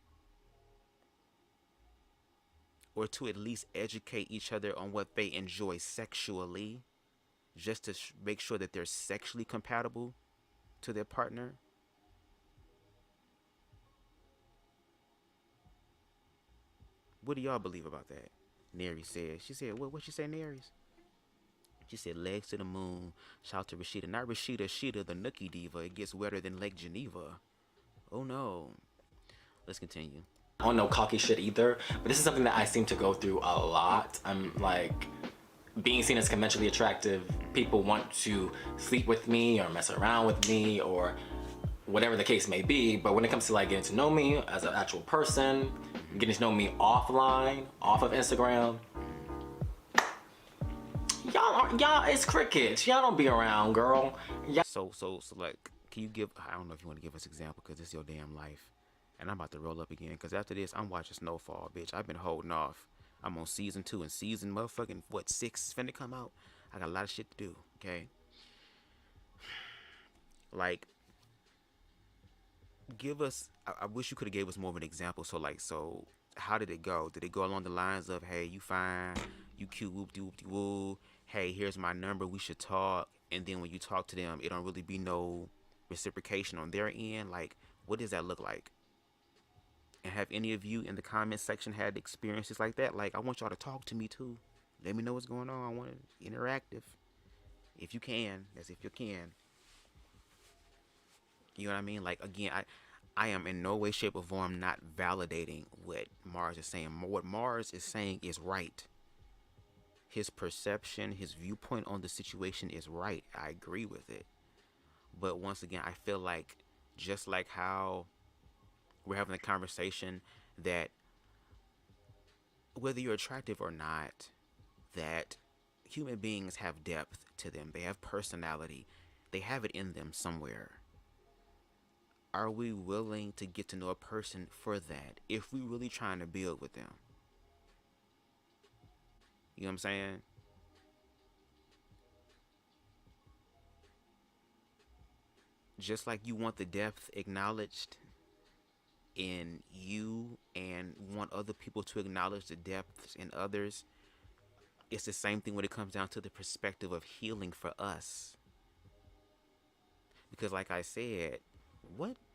Or to at least educate each other on what they enjoy sexually, just to make sure that they're sexually compatible to their partner? What do y'all believe about that? Neri said. She said, what she say, Neris? She said, legs to the moon. Shout to Rashida. Not Rashida, Shida, the Nookie Diva. It gets wetter than Lake Geneva. Oh no. Let's continue. I don't know cocky shit either, but this is something that I seem to go through a lot. I'm like, being seen as conventionally attractive, people want to sleep with me or mess around with me or whatever the case may be, but when it comes to like getting to know me as an actual person, getting to know me offline, off of Instagram, y'all, it's crickets. Y'all don't be around, girl. So like, can you give, I don't know if you want to give us an example, because it's your damn life. And I'm about to roll up again, because after this, I'm watching Snowfall, bitch. I've been holding off. I'm on season 2 and season motherfucking, 6 is finna come out. I got a lot of shit to do, okay? Like, give us, I wish you could have gave us more of an example. So like, so how did it go? Did it go along the lines of, hey, you fine, you cute, whoop-de-whoop-de-woo, hey, here's my number, we should talk, and then when you talk to them, it don't really be no reciprocation on their end? Like, what does that look like? And have any of you in the comment section had experiences like that? Like, I want y'all to talk to me too. Let me know what's going on. I want it interactive. If you can, as if you can. You know what I mean? Like, again, I am in no way, shape, or form not validating what Mars is saying. What Mars is saying is right. His perception, his viewpoint on the situation is right. I agree with it. But once again, I feel like, just like how we're having a conversation that whether you're attractive or not, that human beings have depth to them. They have personality. They have it in them somewhere. Are we willing to get to know a person for that if we really trying to build with them? You know what I'm saying? Just like you want the depth acknowledged in you and want other people to acknowledge the depths in others, it's the same thing when it comes down to the perspective of healing for us. Because like I said,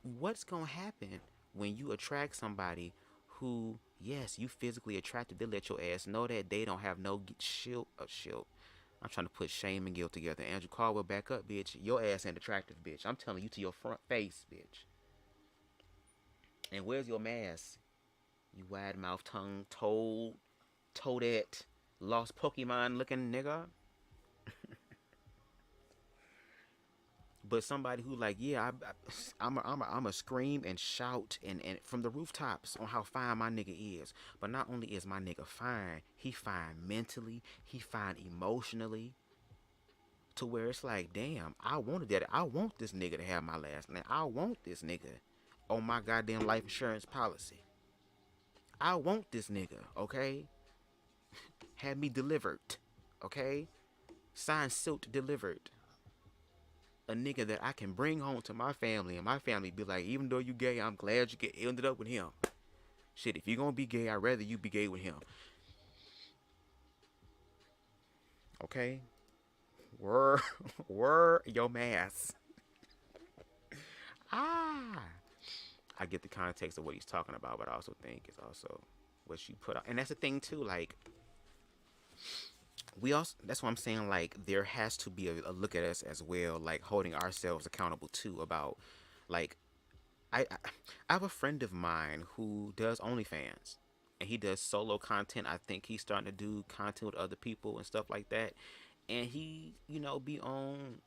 what's gonna happen when you attract somebody who, yes, you physically attracted, they let your ass know that they don't have no shield. I'm trying to put shame and guilt together. Andrew Caldwell, back up, bitch. Your ass ain't attractive, bitch. I'm telling you to your front face, bitch. And where's your mask? You wide mouth, tongue, toadette, lost Pokemon looking nigga. But somebody who like, yeah, I'm a scream and shout and from the rooftops on how fine my nigga is. But not only is my nigga fine, he fine mentally, he fine emotionally. To where it's like, damn, I wanted that. I want this nigga to have my last name. I want this nigga on my goddamn life insurance policy. I want this nigga, okay? Had me delivered, okay? Signed, sealed, delivered. A nigga that I can bring home to my family, and my family be like, even though you gay, I'm glad you ended up with him. Shit, if you're gonna be gay, I'd rather you be gay with him. Okay? Wear your mask. I get the context of what he's talking about, but I also think it's also what you put out. And that's the thing too, like, that's what I'm saying, like, there has to be a look at us as well, like holding ourselves accountable too, about like, I have a friend of mine who does OnlyFans, and he does solo content. I think he's starting to do content with other people and stuff like that. And he, you know, be on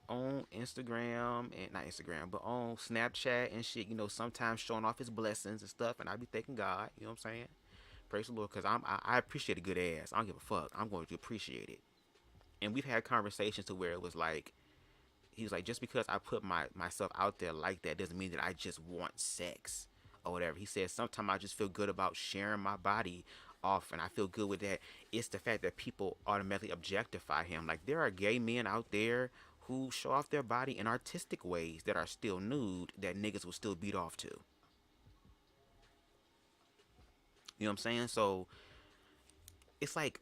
Instagram, and not Instagram, but on Snapchat and shit, you know, sometimes showing off his blessings and stuff. And I be thanking God, you know what I'm saying? Praise the Lord, because I appreciate a good ass. I don't give a fuck. I'm going to appreciate it. And we've had conversations to where it was like, he was like, just because I put myself out there like that doesn't mean that I just want sex or whatever. He said sometimes I just feel good about sharing my body off, and I feel good with that. It's the fact that people automatically objectify him. Like, there are gay men out there who show off their body in artistic ways that are still nude that niggas will still beat off to. You know what I'm saying? So it's like,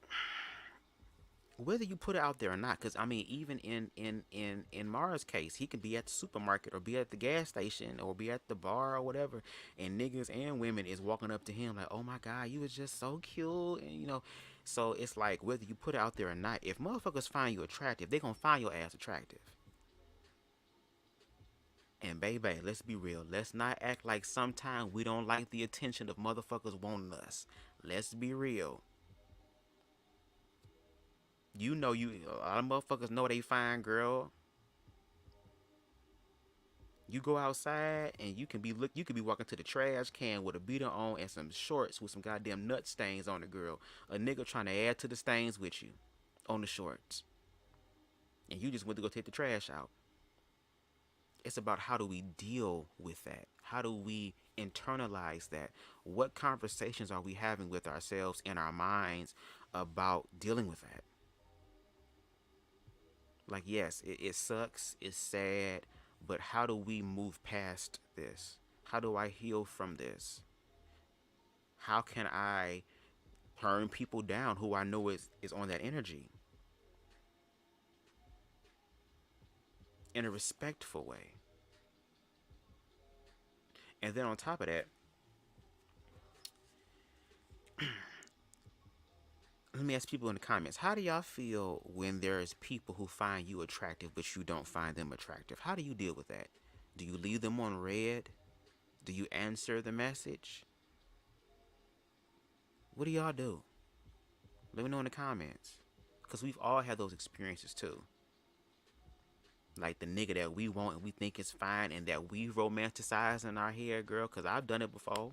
whether you put it out there or not, because I mean, even in Mara's case, he could be at the supermarket or be at the gas station or be at the bar or whatever, and niggas and women is walking up to him like, oh my god, you was just so cute, and you know. So it's like, whether you put it out there or not, if motherfuckers find you attractive, they gonna find your ass attractive. And baby, let's be real. Let's not act like sometimes we don't like the attention of motherfuckers wanting us. Let's be real. You know, a lot of motherfuckers know they fine, girl. You go outside and you can be walking to the trash can with a beater on and some shorts with some goddamn nut stains on the girl. A nigga trying to add to the stains with you on the shorts. And you just went to go take the trash out. It's about, how do we deal with that? How do we internalize that? What conversations are we having with ourselves in our minds about dealing with that? Like, yes, it sucks, it's sad, but how do we move past this? How do I heal from this? How can I turn people down who I know is on that energy in a respectful way? And then on top of that, let me ask people in the comments, how do y'all feel when there's people who find you attractive but you don't find them attractive? How do you deal with that? Do you leave them on red? Do you answer the message? What do y'all do? Let me know in the comments, because we've all had those experiences too. Like the nigga that we want and we think is fine and that we romanticize in our head, girl, because I've done it before.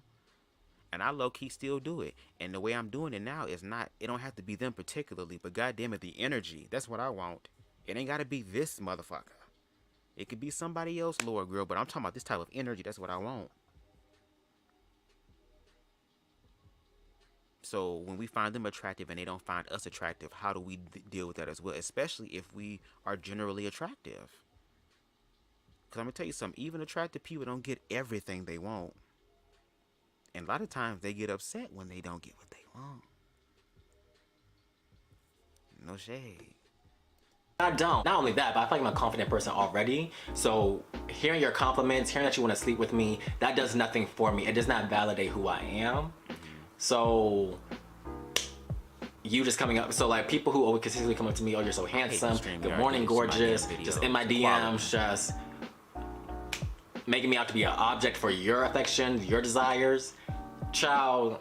And I low-key still do it. And the way I'm doing it now is not, it don't have to be them particularly, but goddamn it, the energy. That's what I want. It ain't got to be this motherfucker. It could be somebody else, Lord girl, but I'm talking about this type of energy. That's what I want. So when we find them attractive and they don't find us attractive, how do we deal with that as well? Especially if we are generally attractive. Because I'm going to tell you something. Even attractive people don't get everything they want. And a lot of times they get upset when they don't get what they want. No shade. I don't. Not only that, but I feel like I'm a confident person already. So hearing your compliments, hearing that you want to sleep with me, that does nothing for me. It does not validate who I am. So you just coming up, so like people who always consistently come up to me, oh, you're so handsome, good morning, gorgeous, just in my DMs, just making me out to be an object for your affection, your desires. Child,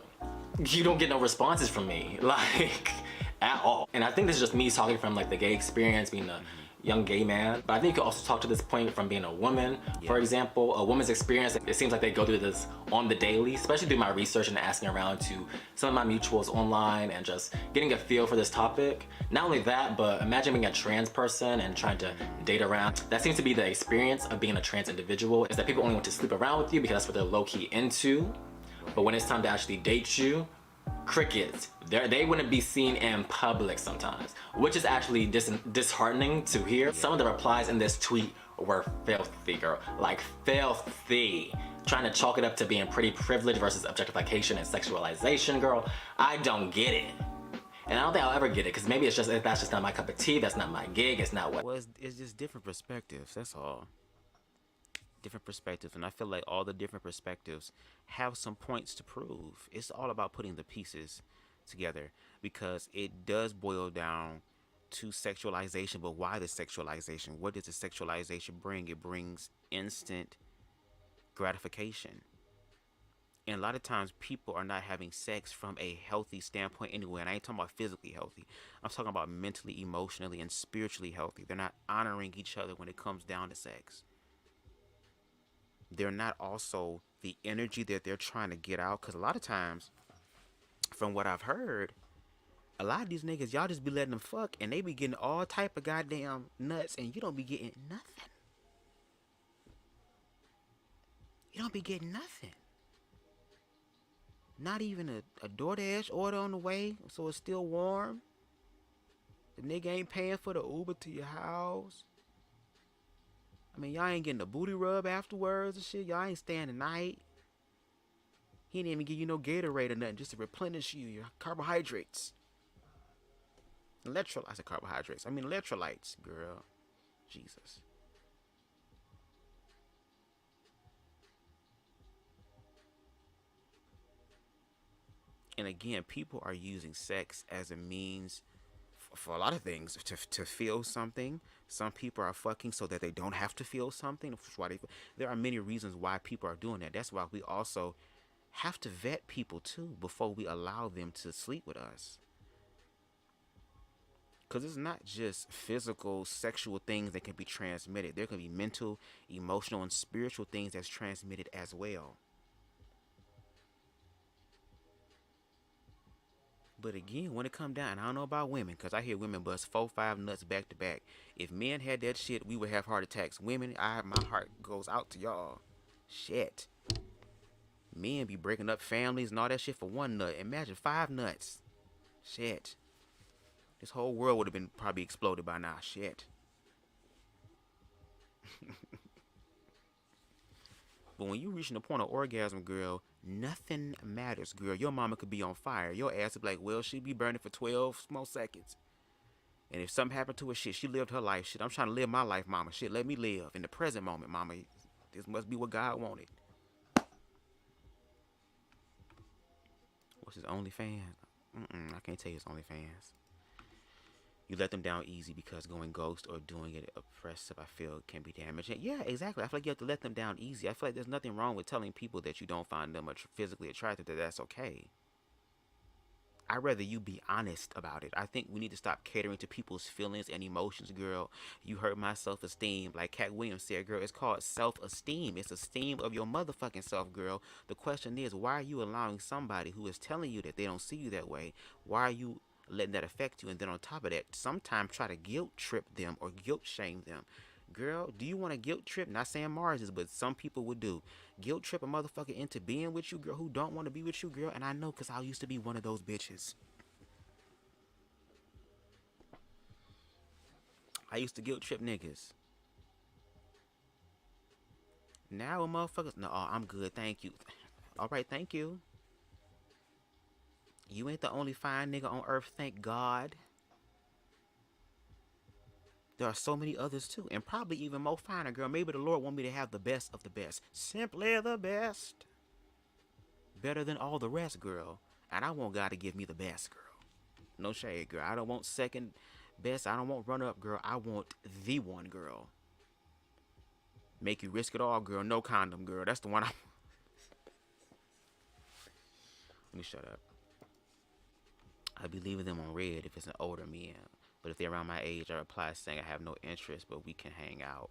you don't get no responses from me, like, at all. And I think this is just me talking from like the gay experience, being a young gay man. But I think you can also talk to this point from being a woman. Yeah. For example, a woman's experience, it seems like they go through this on the daily, especially through my research and asking around to some of my mutuals online and just getting a feel for this topic. Not only that, but imagine being a trans person and trying to date around. That seems to be the experience of being a trans individual, is that people only want to sleep around with you because that's what they're low-key into. But when it's time to actually date you, crickets. They wouldn't be seen in public sometimes, which is actually disheartening to hear. Some of the replies in this tweet were filthy, girl. Like filthy. Trying to chalk it up to being pretty privilege versus objectification and sexualization, girl. I don't get it. And I don't think I'll ever get it, because maybe it's just, that's just not my cup of tea, that's not my gig, it's not what. Well, it's just different perspectives, that's all. Different perspectives, and I feel like all the different perspectives have some points to prove. It's all about putting the pieces together, because it does boil down to sexualization. But why the sexualization? What does the sexualization bring? It brings instant gratification, and a lot of times people are not having sex from a healthy standpoint anyway. And I ain't talking about physically healthy, I'm talking about mentally, emotionally, and spiritually healthy. They're not honoring each other when it comes down to sex. They're not also the energy that they're trying to get out. Because a lot of times, from what I've heard, A lot of these niggas, y'all just be letting them fuck, and they be getting all type of goddamn nuts, and you don't be getting nothing. You don't be getting nothing. Not even a DoorDash order on the way, so it's still warm. The nigga ain't paying for the Uber to your house. I mean, y'all ain't getting a booty rub afterwards and shit. Y'all ain't staying the night. He didn't even give you no Gatorade or nothing just to replenish you, your carbohydrates. I said carbohydrates. I mean electrolytes, girl. Jesus. And again, people are using sex as a means for a lot of things, to feel something. Some people are fucking so that they don't have to feel something. There are many reasons why people are doing that. That's why we also have to vet people too before we allow them to sleep with us. Because it's not just physical, sexual things that can be transmitted. There can be mental, emotional, and spiritual things that's transmitted as well. But again, when it come down, I don't know about women, because I hear women bust 4-5 nuts back to back. If men had that shit, we would have heart attacks. Women, my heart goes out to y'all. Shit. Men be breaking up families and all that shit for one nut. Imagine 5 nuts. Shit. This whole world would have been probably exploded by now. Shit. But when you reaching the point of orgasm, girl, nothing matters, girl. Your mama could be on fire. Your ass would be like, well, she be burning for 12 small seconds. And if something happened to her, shit, she lived her life. Shit, I'm trying to live my life, mama. Shit, let me live in the present moment, mama. This must be what God wanted. What's his OnlyFans? I can't tell you his OnlyFans. You let them down easy because going ghost or doing it oppressive, I feel, can be damaging. Yeah, exactly. I feel like you have to let them down easy. I feel like there's nothing wrong with telling people that you don't find them physically attractive, that's okay. I'd rather you be honest about it. I think we need to stop catering to people's feelings and emotions, girl. You hurt my self-esteem. Like Cat Williams said, girl, it's called self-esteem. It's esteem of your motherfucking self, girl. The question is, why are you allowing somebody who is telling you that they don't see you that way? Why are you letting that affect you? And then on top of that, sometimes try to guilt trip them or guilt shame them. Girl, do you want to guilt trip? Not saying Mars is, but some people would do. Guilt trip a motherfucker into being with you, girl, who don't want to be with you, girl. And I know, because I used to be one of those bitches. I used to guilt trip niggas. Now motherfuckers, no, I'm good, thank you. All right, thank you. You ain't the only fine nigga on earth, thank God. There are so many others too, and probably even more finer, girl. Maybe the Lord want me to have the best of the best. Simply the best. Better than all the rest, girl. And I want God to give me the best, girl. No shade, girl. I don't want second best. I don't want runner up, girl. I want the one, girl. Make you risk it all, girl. No condom, girl. That's the one I... Let me shut up. I'll be leaving them on red if it's an older man. But if they're around my age, I reply saying I have no interest, but we can hang out.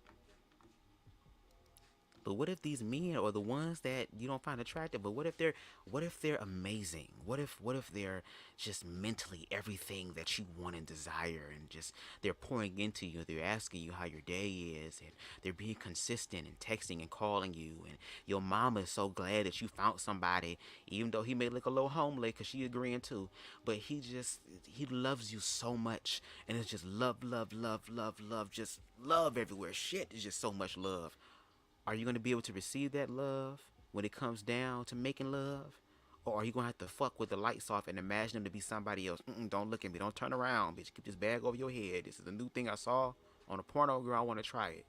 But what if these men are the ones that you don't find attractive? But what if they're amazing? What if they're just mentally everything that you want and desire, and just they're pouring into you, they're asking you how your day is, and they're being consistent and texting and calling you, and your mama is so glad that you found somebody, even though he may look a little homely because she agreeing too, but he loves you so much, and it's just love, just love everywhere. Shit, it's just so much love. Are you going to be able to receive that love when it comes down to making love? Or are you going to have to fuck with the lights off and imagine them to be somebody else? Don't look at me. Don't turn around, bitch. Keep this bag over your head. This is a new thing I saw on a porno, girl. I want to try it.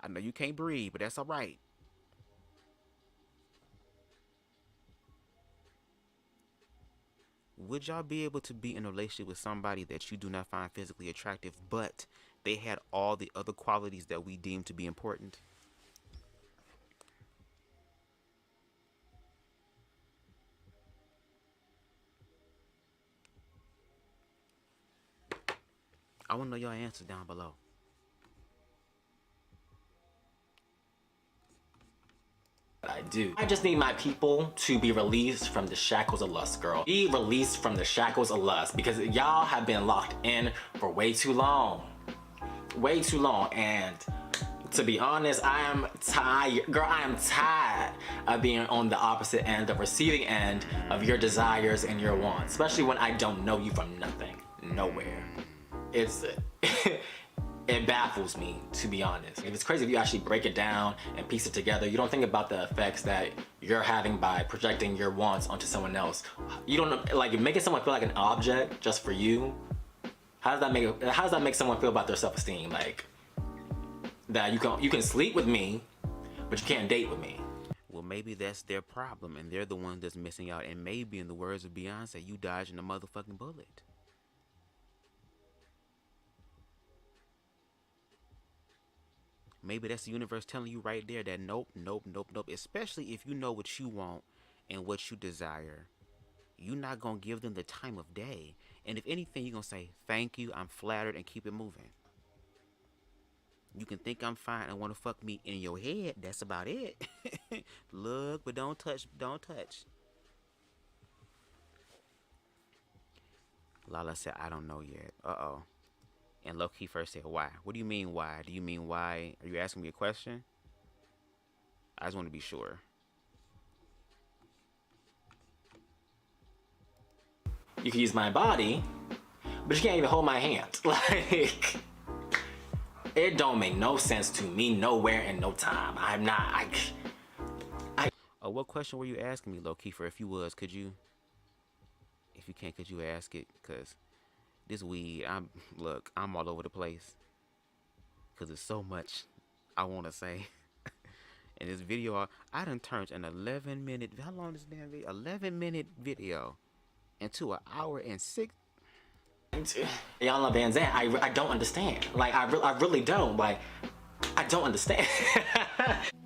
I know you can't breathe, but that's all right. Would y'all be able to be in a relationship with somebody that you do not find physically attractive, but they had all the other qualities that we deem to be important? I want to know your answers down below. I do. I just need my people to be released from the shackles of lust, girl. Be released from the shackles of lust, because y'all have been locked in for way too long. Way too long. And to be honest, I am tired. Girl, I am tired of being on the opposite end, the receiving end of your desires and your wants, especially when I don't know you from nothing, nowhere. It baffles me, to be honest. It's crazy if you actually break it down and piece it together. You don't think about the effects that you're having by projecting your wants onto someone else. You don't, like, making someone feel like an object just for you. How does that make someone feel about their self-esteem? Like, that you can sleep with me, but you can't date with me. Well, maybe that's their problem, and they're the ones that's missing out. And maybe, in the words of Beyonce, you dodging a motherfucking bullet. Maybe that's the universe telling you right there that nope, nope, nope, nope. Especially if you know what you want and what you desire. You're not going to give them the time of day. And if anything, you're going to say, thank you, I'm flattered, and keep it moving. You can think I'm fine and want to fuck me in your head. That's about it. Look, but don't touch. Don't touch. Lala said, I don't know yet. Uh-oh. And low-key first said, why? What do you mean, why? Do you mean why? Are you asking me a question? I just want to be sure. You can use my body, but you can't even hold my hand. Like, it don't make no sense to me nowhere in no time. I'm not, Oh, what question were you asking me, low-key, for? If you was, could you? If you can't, could you ask it? Because this weed, I'm all over the place. Because there's so much I want to say. In this video, I done turned an 11-minute, how long is this damn video? 11-minute video into an hour and 6. Y'all love Van Zandt. I don't understand. Like, I really don't. Like, I don't understand.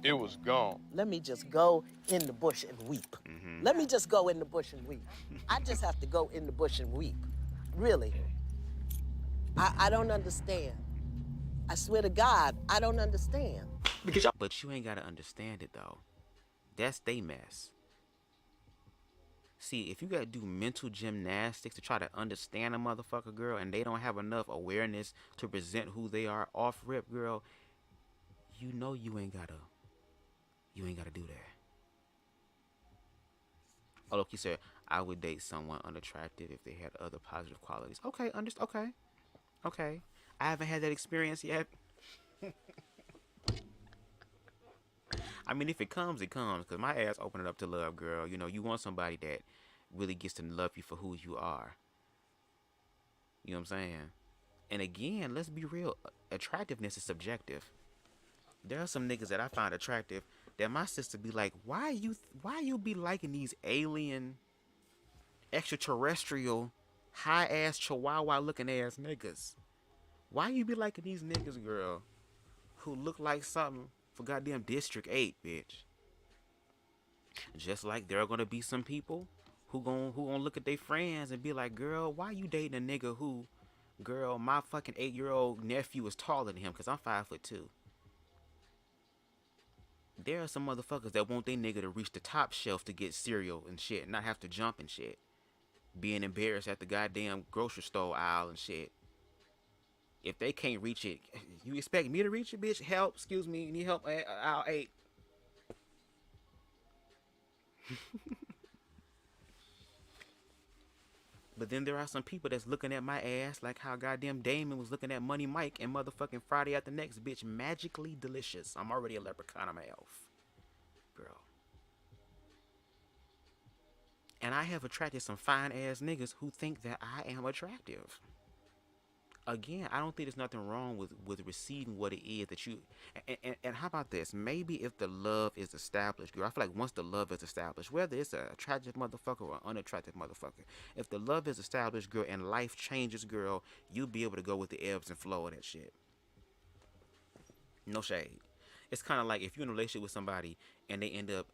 It was gone. Let me just go in the bush and weep. Let me just go in the bush and weep. I just have to go in the bush and weep. Really. I don't understand. I swear to God, I don't understand. But you ain't got to understand it, though. That's they mess. See, if you got to do mental gymnastics to try to understand a motherfucker, girl, and they don't have enough awareness to present who they are off rip, girl, you know you ain't got to do that. Oh, look, he said, I would date someone unattractive if they had other positive qualities. Okay, okay. I haven't had that experience yet. I mean, if it comes, it comes. Because my ass opened it up to love, girl. You know, you want somebody that really gets to love you for who you are. You know what I'm saying? And again, let's be real. Attractiveness is subjective. There are some niggas that I find attractive that my sister be like, why you be liking these alien, extraterrestrial, high-ass chihuahua-looking ass niggas? Why you be liking these niggas, girl, who look like something for goddamn District 8, bitch? Just like there are gonna be some people who gonna look at their friends and be like, girl, why you dating a nigga who, girl, my fucking 8-year-old nephew is taller than him because I'm 5'2". There are some motherfuckers that want their nigga to reach the top shelf to get cereal and shit, and not have to jump and shit, being embarrassed at the goddamn grocery store aisle and shit. If they can't reach it, you expect me to reach it, bitch? Help, excuse me, need help, aisle 8. But then there are some people that's looking at my ass like how goddamn Damon was looking at Money Mike and motherfucking Friday After Next, bitch. Magically delicious. I'm already a leprechaun, I'm an elf. Girl. And I have attracted some fine ass niggas who think that I am attractive. Again, I don't think there's nothing wrong with receiving what it is that you... And how about this? Maybe if the love is established, girl, I feel like once the love is established, whether it's an attractive motherfucker or an unattractive motherfucker, if the love is established, girl, and life changes, girl, you'll be able to go with the ebbs and flow of that shit. No shade. It's kind of like if you're in a relationship with somebody and they end up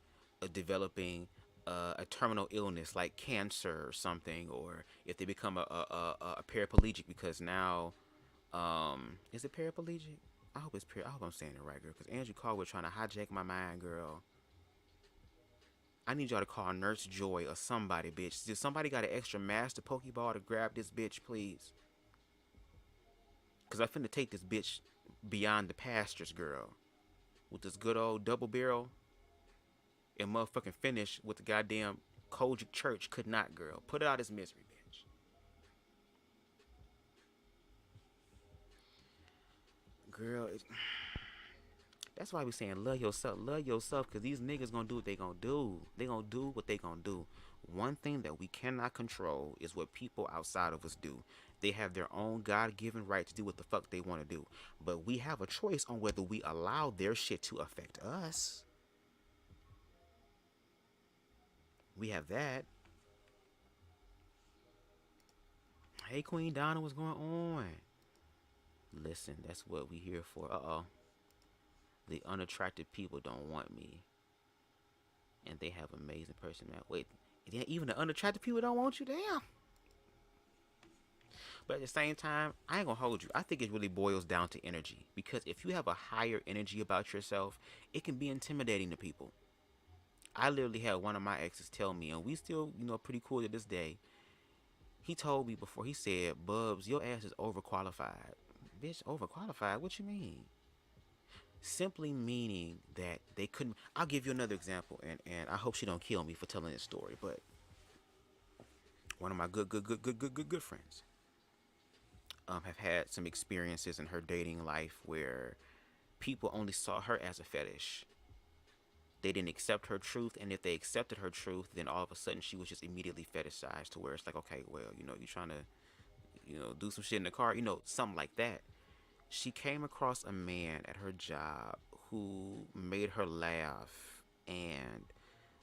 developing a terminal illness like cancer or something, or if they become a paraplegic because now, is it paraplegic? I hope I'm saying it right, girl, because Andrew Caldwell trying to hijack my mind, girl. I need y'all to call Nurse Joy or somebody, bitch. If somebody got an extra master Pokeball to grab this bitch, please. Because I finna take this bitch beyond the pastures, girl. With this good old double barrel. And motherfucking finish with the goddamn Kojic Church could not, girl. Put it out his misery, bitch. Girl, that's why we saying love yourself. Love yourself, because these niggas gonna do what they gonna do. They gonna do what they gonna do. One thing that we cannot control is what people outside of us do. They have their own God-given right to do what the fuck they want to do. But we have a choice on whether we allow their shit to affect us. We have that. Hey, Queen Donna, what's going on? Listen, that's what we here for. The unattractive people don't want me. And they have amazing personality. Wait, even the unattractive people don't want you? Damn. But at the same time, I ain't gonna hold you. I think it really boils down to energy. Because if you have a higher energy about yourself, it can be intimidating to people. I literally had one of my exes tell me, and we still, pretty cool to this day. He told me before, he said, Bubs, your ass is overqualified. Bitch, overqualified? What you mean? Simply meaning that they couldn't. I'll give you another example, and I hope she don't kill me for telling this story, but one of my good friends have had some experiences in her dating life where people only saw her as a fetish. They didn't accept her truth, and if they accepted her truth, then all of a sudden she was just immediately fetishized to where it's like, okay, well, you trying to, do some shit in the car, something like that. She came across a man at her job who made her laugh and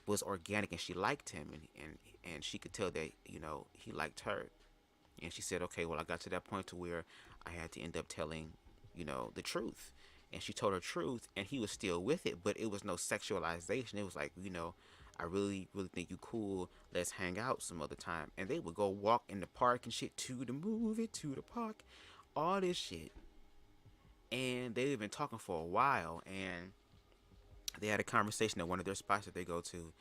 was organic, and she liked him, and she could tell that, he liked her. And she said, okay, well, I got to that point to where I had to end up telling, the truth. And she told her truth, and he was still with it, but it was no sexualization. It was like, I really, really think you cool. Let's hang out some other time. And they would go walk in the park and shit, to the movie, to the park, all this shit. And they've been talking for a while, and they had a conversation at one of their spots that they go to,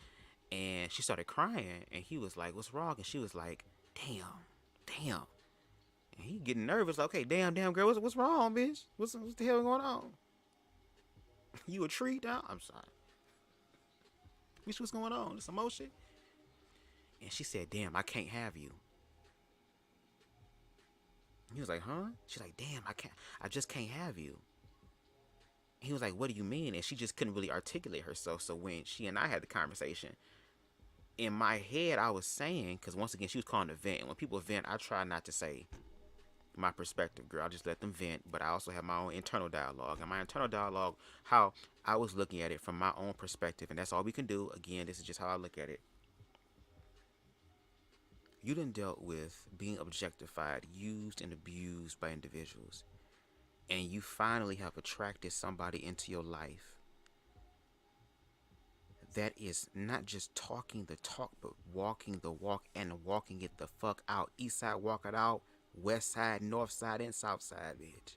and she started crying, and he was like, what's wrong? And she was like, damn. And he getting nervous, like, okay, damn, girl, what's wrong, bitch? What's the hell going on? You a tree down? I'm sorry. Bitch, what's going on? Some more shit? And she said, damn, I can't have you. He was like, huh? She's like, damn, I just can't have you. He was like, what do you mean? And she just couldn't really articulate herself. So when she and I had the conversation, in my head, I was saying, because once again, she was calling a vent. And when people vent, I try not to say my perspective, girl. I just let them vent. But I also have my own internal dialogue. And my internal dialogue, how I was looking at it from my own perspective. And that's all we can do. Again, this is just how I look at it. You done dealt with being objectified, used, and abused by individuals. And you finally have attracted somebody into your life that is not just talking the talk, but walking the walk and walking it the fuck out. East side, walk it out. West side, north side, and south side, bitch.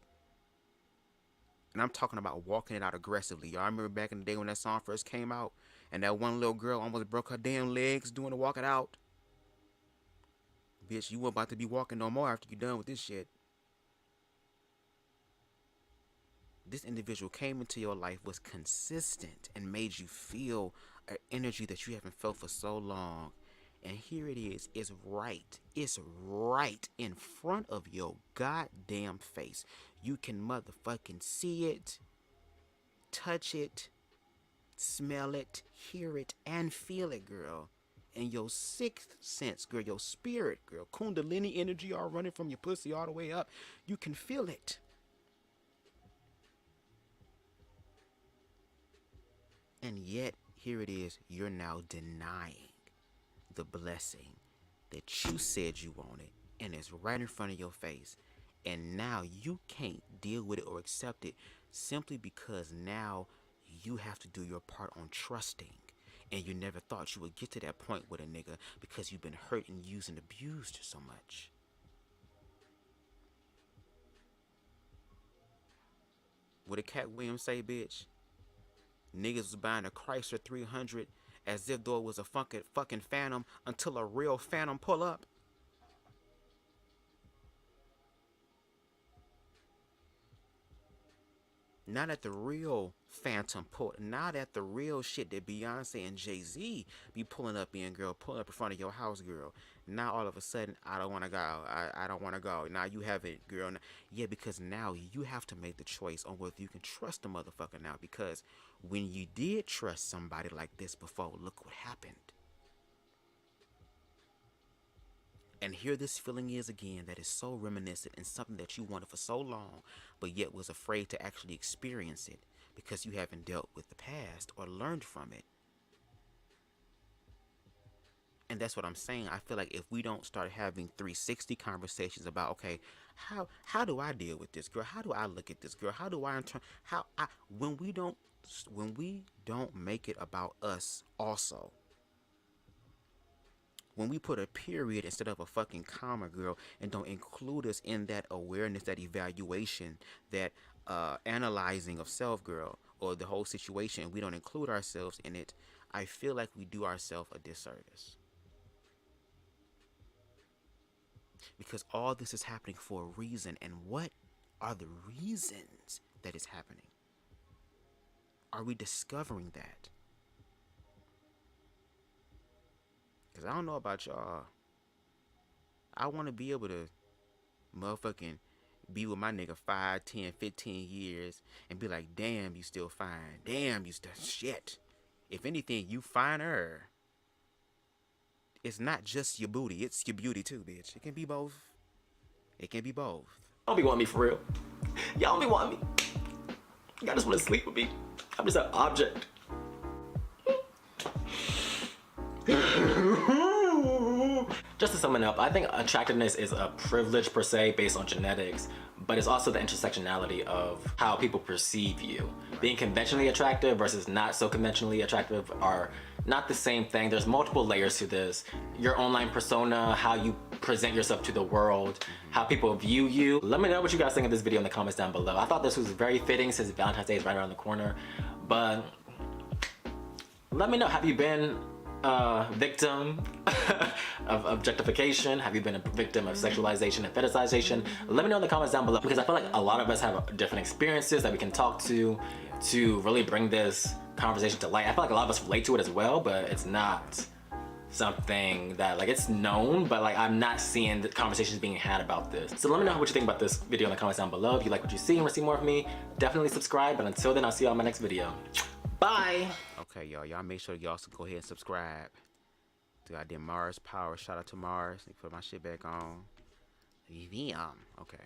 And I'm talking about walking it out aggressively. Y'all remember back in the day when that song first came out, and that one little girl almost broke her damn legs doing the walk it out? Bitch, you weren't about to be walking no more after you done with this shit. This individual came into your life, was consistent, and made you feel an energy that you haven't felt for so long. And here it is. It's right. It's right in front of your goddamn face. You can motherfucking see it, touch it, smell it, hear it, and feel it, girl. And your sixth sense, girl, your spirit, girl, Kundalini energy all running from your pussy all the way up. You can feel it. And yet, here it is, you're now denying the blessing that you said you wanted, and it's right in front of your face. And now you can't deal with it or accept it simply because now you have to do your part on trusting. And you never thought you would get to that point with a nigga because you've been hurt and used and abused so much. What did Cat Williams say, bitch? Niggas was buying a Chrysler 300 as if though it was a fucking phantom until a real phantom pull up. Not at the real phantom pull. Not at the real shit that Beyonce and Jay-Z be pulling up in, girl. Pulling up in front of your house, girl. Now all of a sudden, I don't want to go. I don't want to go. Now you have it, girl. Yeah, because now you have to make the choice on whether you can trust the motherfucker now. Because when you did trust somebody like this before, look what happened. And here this feeling is again that is so reminiscent and something that you wanted for so long, but yet was afraid to actually experience it because you haven't dealt with the past or learned from it. And that's what I'm saying. I feel like if we don't start having 360 conversations about, okay, how do I deal with this girl? How do I look at this girl? How do I when we don't make it about us also. When we put a period instead of a fucking comma, girl, and don't include us in that awareness, that evaluation, that analyzing of self, girl, or the whole situation, we don't include ourselves in it, I feel like we do ourselves a disservice. Because all this is happening for a reason, and what are the reasons that it's happening? Are we discovering that? Because I don't know about y'all. I want to be able to motherfucking be with my nigga 5, 10, 15 years and be like, damn, you still fine. Damn, you still shit. If anything, you finer. It's not just your booty. It's your beauty too, bitch. It can be both. It can be both. Y'all be wanting me for real. Y'all be wanting me. Y'all just want to sleep with me. I'm just an object. Just to sum it up, I think attractiveness is a privilege per se based on genetics, but it's also the intersectionality of how people perceive you. Being conventionally attractive versus not so conventionally attractive are not the same thing. There's multiple layers to this. Your online persona, how you present yourself to the world, how people view you. Let me know what you guys think of this video in the comments down below. I thought this was very fitting since Valentine's Day is right around the corner, but let me know, have you been a victim of objectification? Have you been a victim of sexualization and fetishization? Let me know in the comments down below, because I feel like a lot of us have different experiences that we can talk to really bring this conversation to light. I feel like a lot of us relate to it as well, but it's not something that, like, it's known, but like I'm not seeing the conversations being had about this. So let me know what you think about this video in the comments down below. If you like what you see and want to see more of me, definitely subscribe. But until then, I'll see you on my next video. Bye. Okay, y'all make sure y'all go ahead and subscribe to goddamn Mars Power. Shout out to Mars. Let me put my shit back on. Okay.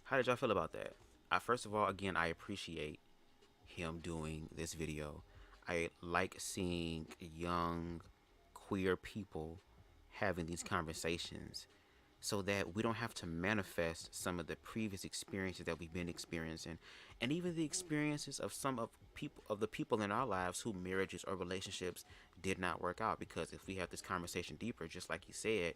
How did y'all feel about that? First of all, again, I appreciate him doing this video. I like seeing young queer people having these conversations so that we don't have to manifest some of the previous experiences that we've been experiencing, and even the experiences of some of the people in our lives who marriages or relationships did not work out. Because if we have this conversation deeper, just like you said,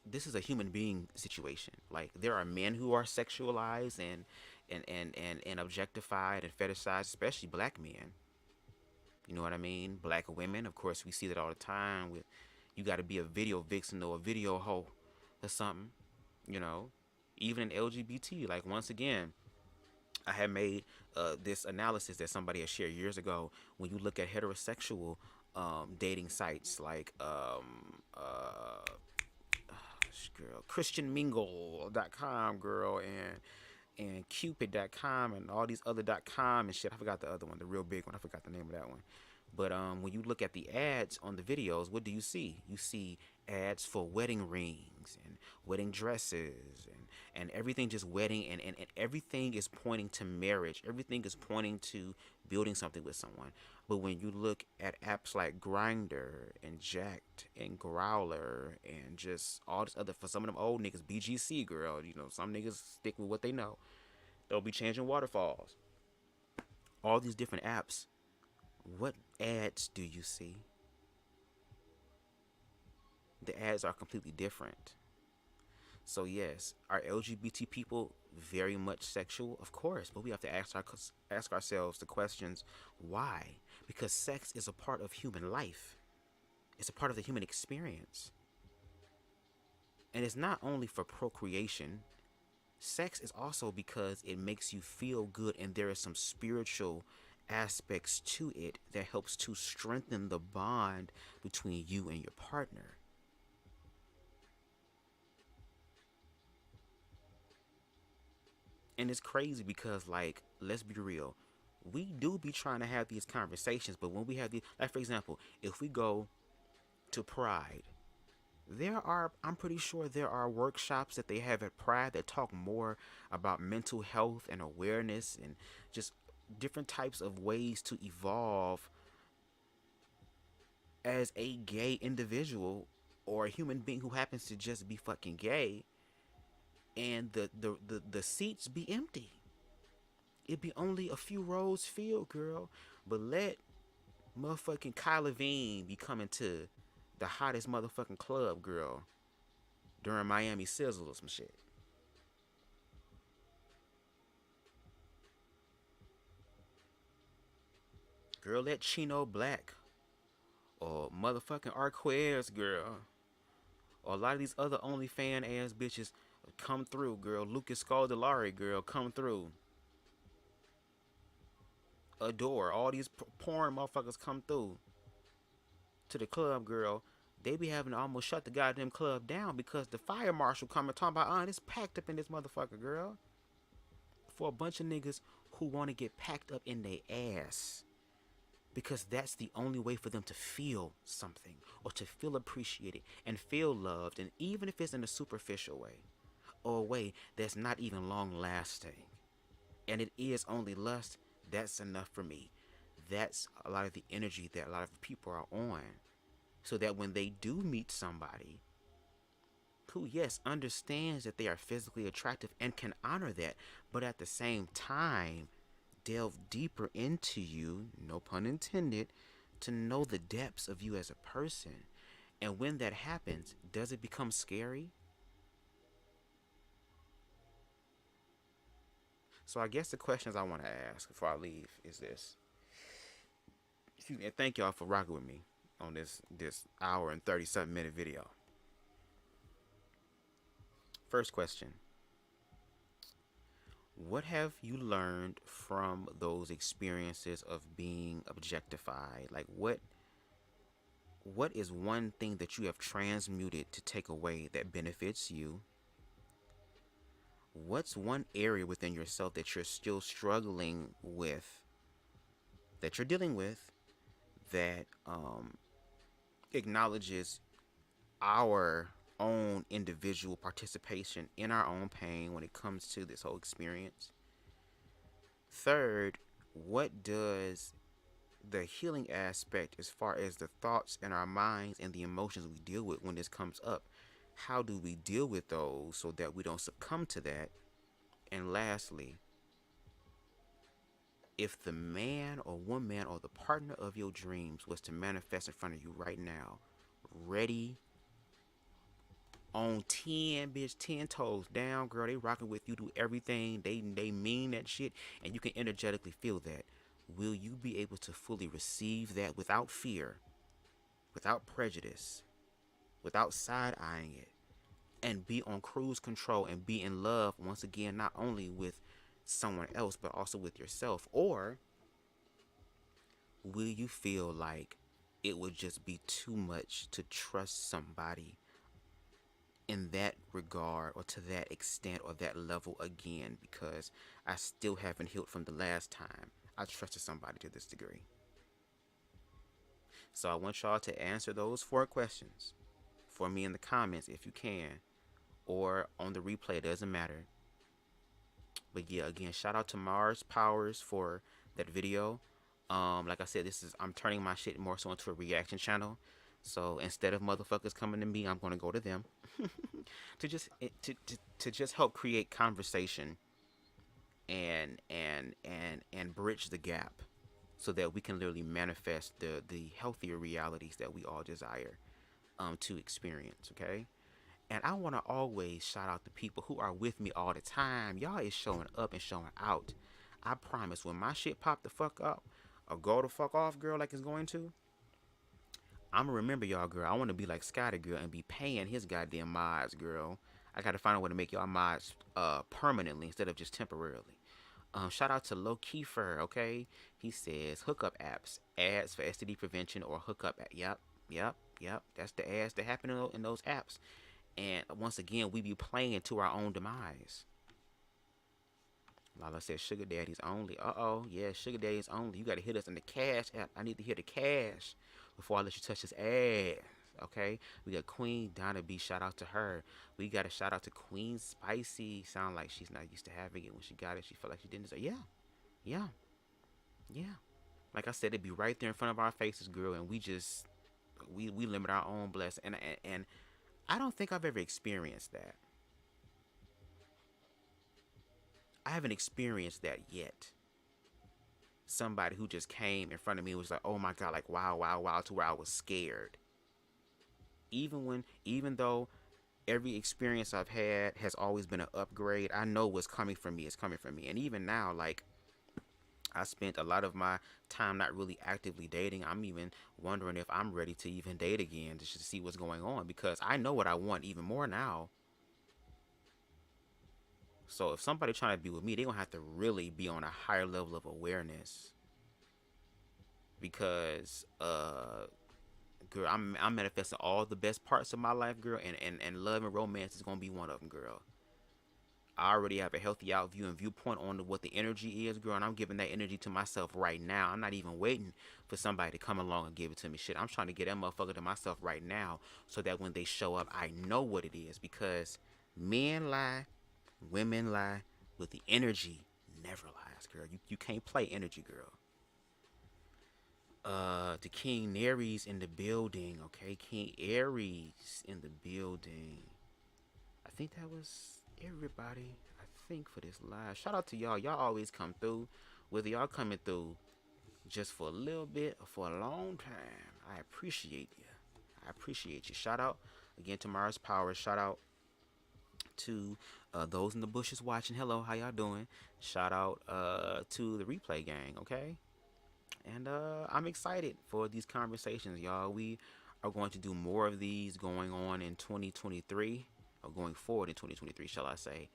this is a human being situation. Like, there are men who are sexualized and objectified and fetishized, especially black men. You know what I mean? Black women, of course, we see that all the time with, you got to be a video vixen or a video hoe or something, you know. Even in LGBT, like, once again, I had made this analysis that somebody had shared years ago. When you look at heterosexual dating sites like ChristianMingle.com, girl, and Cupid.com and all these other .com and shit. I forgot the other one, the real big one. I forgot the name of that one. But when you look at the ads on the videos, what do you see? You see ads for wedding rings and wedding dresses and everything, just wedding, and everything is pointing to marriage. Everything is pointing to building something with someone. But when you look at apps like Grindr and Jacked and Growler and just all this other, for some of them old niggas, BGC, girl, you know, some niggas stick with what they know. They'll be changing waterfalls. All these different apps. What ads do you see? The ads are completely different. So yes, are LGBT people very much sexual? Of course, but we have to ask ourselves the questions, why? Because sex is a part of human life. It's a part of the human experience. And it's not only for procreation. Sex is also because it makes you feel good, and there are some spiritual aspects to it that helps to strengthen the bond between you and your partner. And it's crazy because, like, let's be real, we do be trying to have these conversations, but when we have these, like, for example, if we go to Pride, I'm pretty sure there are workshops that they have at Pride that talk more about mental health and awareness and just different types of ways to evolve as a gay individual or a human being who happens to just be fucking gay, and the seats be empty. It be only a few rows filled, girl. But let motherfucking Kyla Levine be coming to the hottest motherfucking club, girl, during Miami Sizzle or some shit. Girl, let Chino Black or motherfucking Arquez, girl, or a lot of these other OnlyFan ass bitches come through, girl. Lucas Scaldellari, girl, come through. Adore. All these porn motherfuckers come through to the club, girl. They be having to almost shut the goddamn club down because the fire marshal coming talking about, it's packed up in this motherfucker, girl. For a bunch of niggas who want to get packed up in their ass. Because that's the only way for them to feel something, or to feel appreciated and feel loved, and even if it's in a superficial way, or a way that's not even long lasting, and it is only lust, that's enough for me. That's a lot of the energy that a lot of people are on, so that when they do meet somebody who, yes, understands that they are physically attractive and can honor that, but at the same time delve deeper into you, no pun intended, to know the depths of you as a person. And when that happens, does it become scary? So I guess the questions I want to ask before I leave is this. Excuse me, and thank y'all for rocking with me on this hour and 30-something minute video. First question. What have you learned from those experiences of being objectified? Like, what is one thing that you have transmuted to take away that benefits you? What's one area within yourself that you're still struggling with, that you're dealing with, that acknowledges our own individual participation in our own pain when it comes to this whole experience? Third, what does the healing aspect, as far as the thoughts in our minds and the emotions we deal with when this comes up, how do we deal with those so that we don't succumb to that? And lastly, if the man or woman or the partner of your dreams was to manifest in front of you right now, ready, on 10, bitch, 10 toes down, girl, they rocking with you, do everything, they mean that shit, and you can energetically feel that, will you be able to fully receive that without fear, without prejudice, without side-eyeing it, and be on cruise control and be in love, once again, not only with someone else, but also with yourself? Or will you feel like it would just be too much to trust somebody in that regard, or to that extent, or that level again, because I still haven't healed from the last time I trusted somebody to this degree? So I want y'all to answer those 4 questions for me in the comments if you can, or on the replay, it doesn't matter. But yeah, again, shout out to Mars Powers for that video. Like I said, I'm turning my shit more so into a reaction channel. So instead of motherfuckers coming to me, I'm gonna go to them to just help create conversation and bridge the gap, so that we can literally manifest the healthier realities that we all desire to experience. Okay, And I want to always shout out the people who are with me all the time. Y'all is showing up and showing out. I promise when my shit pop the fuck up or go the fuck off, girl, like it's going to, I'm gonna remember y'all, girl. I want to be like Scotty, girl, and be paying his goddamn mods, girl. I gotta find a way to make y'all mods permanently instead of just temporarily. Shout out to Low Kiefer, okay? He says hookup apps, ads for STD prevention or hookup. Yep. That's the ads that happen in those apps. And once again, we be playing to our own demise. Lala says sugar daddies only. Yeah, sugar daddies only. You gotta hit us in the cash app. I need to hear the cash before I let you touch this ass. Okay, we got Queen Donna B. Shout out to her. We got a shout out to Queen Spicy. Sound like she's not used to having it. When she got it, she felt like she didn't. So yeah. Like I said, it'd be right there in front of our faces, girl, and we just we limit our own blessing. And I don't think I've ever experienced that. I haven't experienced that yet. Somebody who just came in front of me and was like, oh my God, like wow, to where I was scared. Even though every experience I've had has always been an upgrade, I know what's coming from me is coming from me. And even now, like, I spent a lot of my time not really actively dating. I'm even wondering if I'm ready to even date again just to see what's going on, because I know what I want even more now. So if somebody trying to be with me, they're going to have to really be on a higher level of awareness. Because, girl, I'm manifesting all the best parts of my life, girl. And love and romance is going to be one of them, girl. I already have a healthy outview and viewpoint on what the energy is, girl. And I'm giving that energy to myself right now. I'm not even waiting for somebody to come along and give it to me. Shit, I'm trying to get that motherfucker to myself right now, so that when they show up, I know what it is. Because men lie, women lie, but the energy never lies, girl. You can't play energy, girl. The King Aries in the building, okay? King Aries in the building. I think that was everybody, I think, for this live. Shout out to y'all. Y'all always come through. Whether y'all coming through just for a little bit or for a long time, I appreciate you. I appreciate you. Shout out again to Mars Power. Shout out to those in the bushes watching. Hello, how y'all doing? Shout out to the replay gang, okay? And I'm excited for these conversations, y'all. We are going to do more of these going on in 2023, or going forward in 2023, shall I say.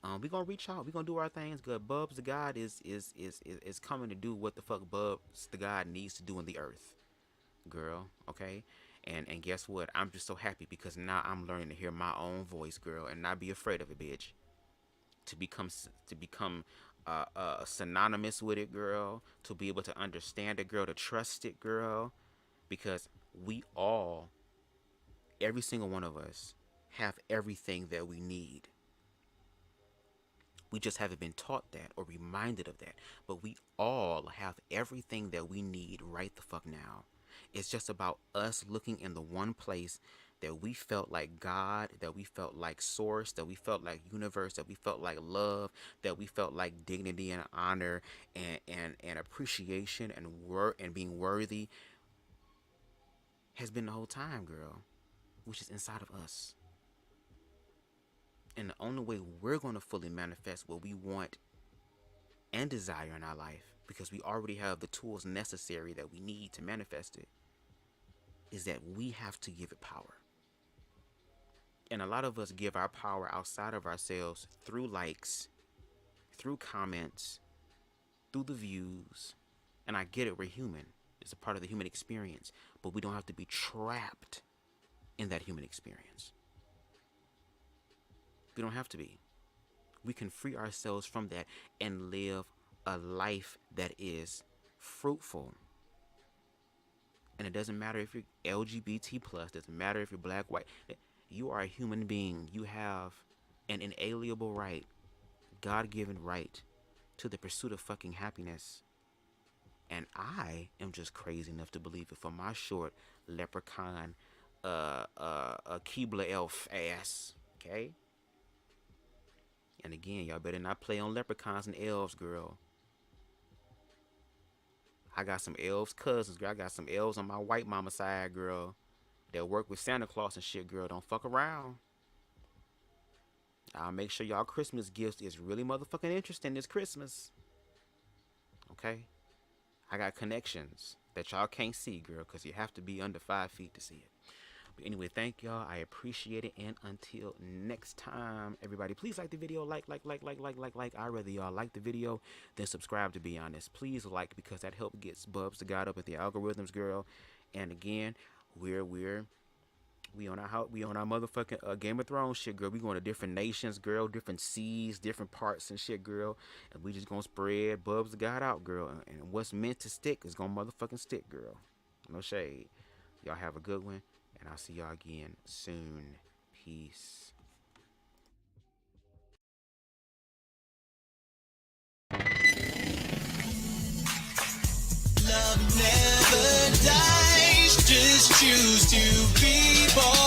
We're going to reach out. We're going to do our things good. BubzDaGawd is coming to do what the fuck BubzDaGawd needs to do in the earth, girl, okay? And guess what? I'm just so happy because now I'm learning to hear my own voice, girl, and not be afraid of it, bitch. To become synonymous with it, girl. To be able to understand it, girl. To trust it, girl. Because we all, every single one of us, have everything that we need. We just haven't been taught that or reminded of that. But we all have everything that we need right the fuck now. It's just about us looking in the one place that we felt like God, that we felt like source, that we felt like universe, that we felt like love, that we felt like dignity and honor and appreciation and being worthy has been the whole time, girl, which is inside of us. And the only way we're going to fully manifest what we want and desire in our life, because we already have the tools necessary that we need to manifest it, is that we have to give it power. And a lot of us give our power outside of ourselves through likes, through comments, through the views. And I get it, we're human. It's a part of the human experience. But we don't have to be trapped in that human experience. We don't have to be. We can free ourselves from that and live a life that is fruitful. And it doesn't matter if you're LGBT+, doesn't matter if you're black, white. You are a human being. You have an inalienable right, God-given right, to the pursuit of fucking happiness. And I am just crazy enough to believe it for my short leprechaun, Keebler elf ass, okay? And again, y'all better not play on leprechauns and elves, girl. I got some elves cousins, girl. I got some elves on my white mama side, girl, that work with Santa Claus and shit, girl. Don't fuck around. I'll make sure y'all Christmas gifts is really motherfucking interesting this Christmas. Okay? I got connections that y'all can't see, girl, because you have to be under 5 feet to see it. But anyway, thank y'all. I appreciate it. And until next time, everybody, please like the video. Like. I'd rather y'all like the video than subscribe, to be honest. Please like, because that helps gets BubzDaGawd up with the algorithms, girl. And again, we on our motherfucking Game of Thrones shit, girl. We going to different nations, girl, different seas, different parts and shit, girl. And we just gonna spread BubzDaGawd out, girl. And what's meant to stick is gonna motherfucking stick, girl. No shade. Y'all have a good one, and I'll see y'all again soon. Peace. Love never dies, just choose to be born.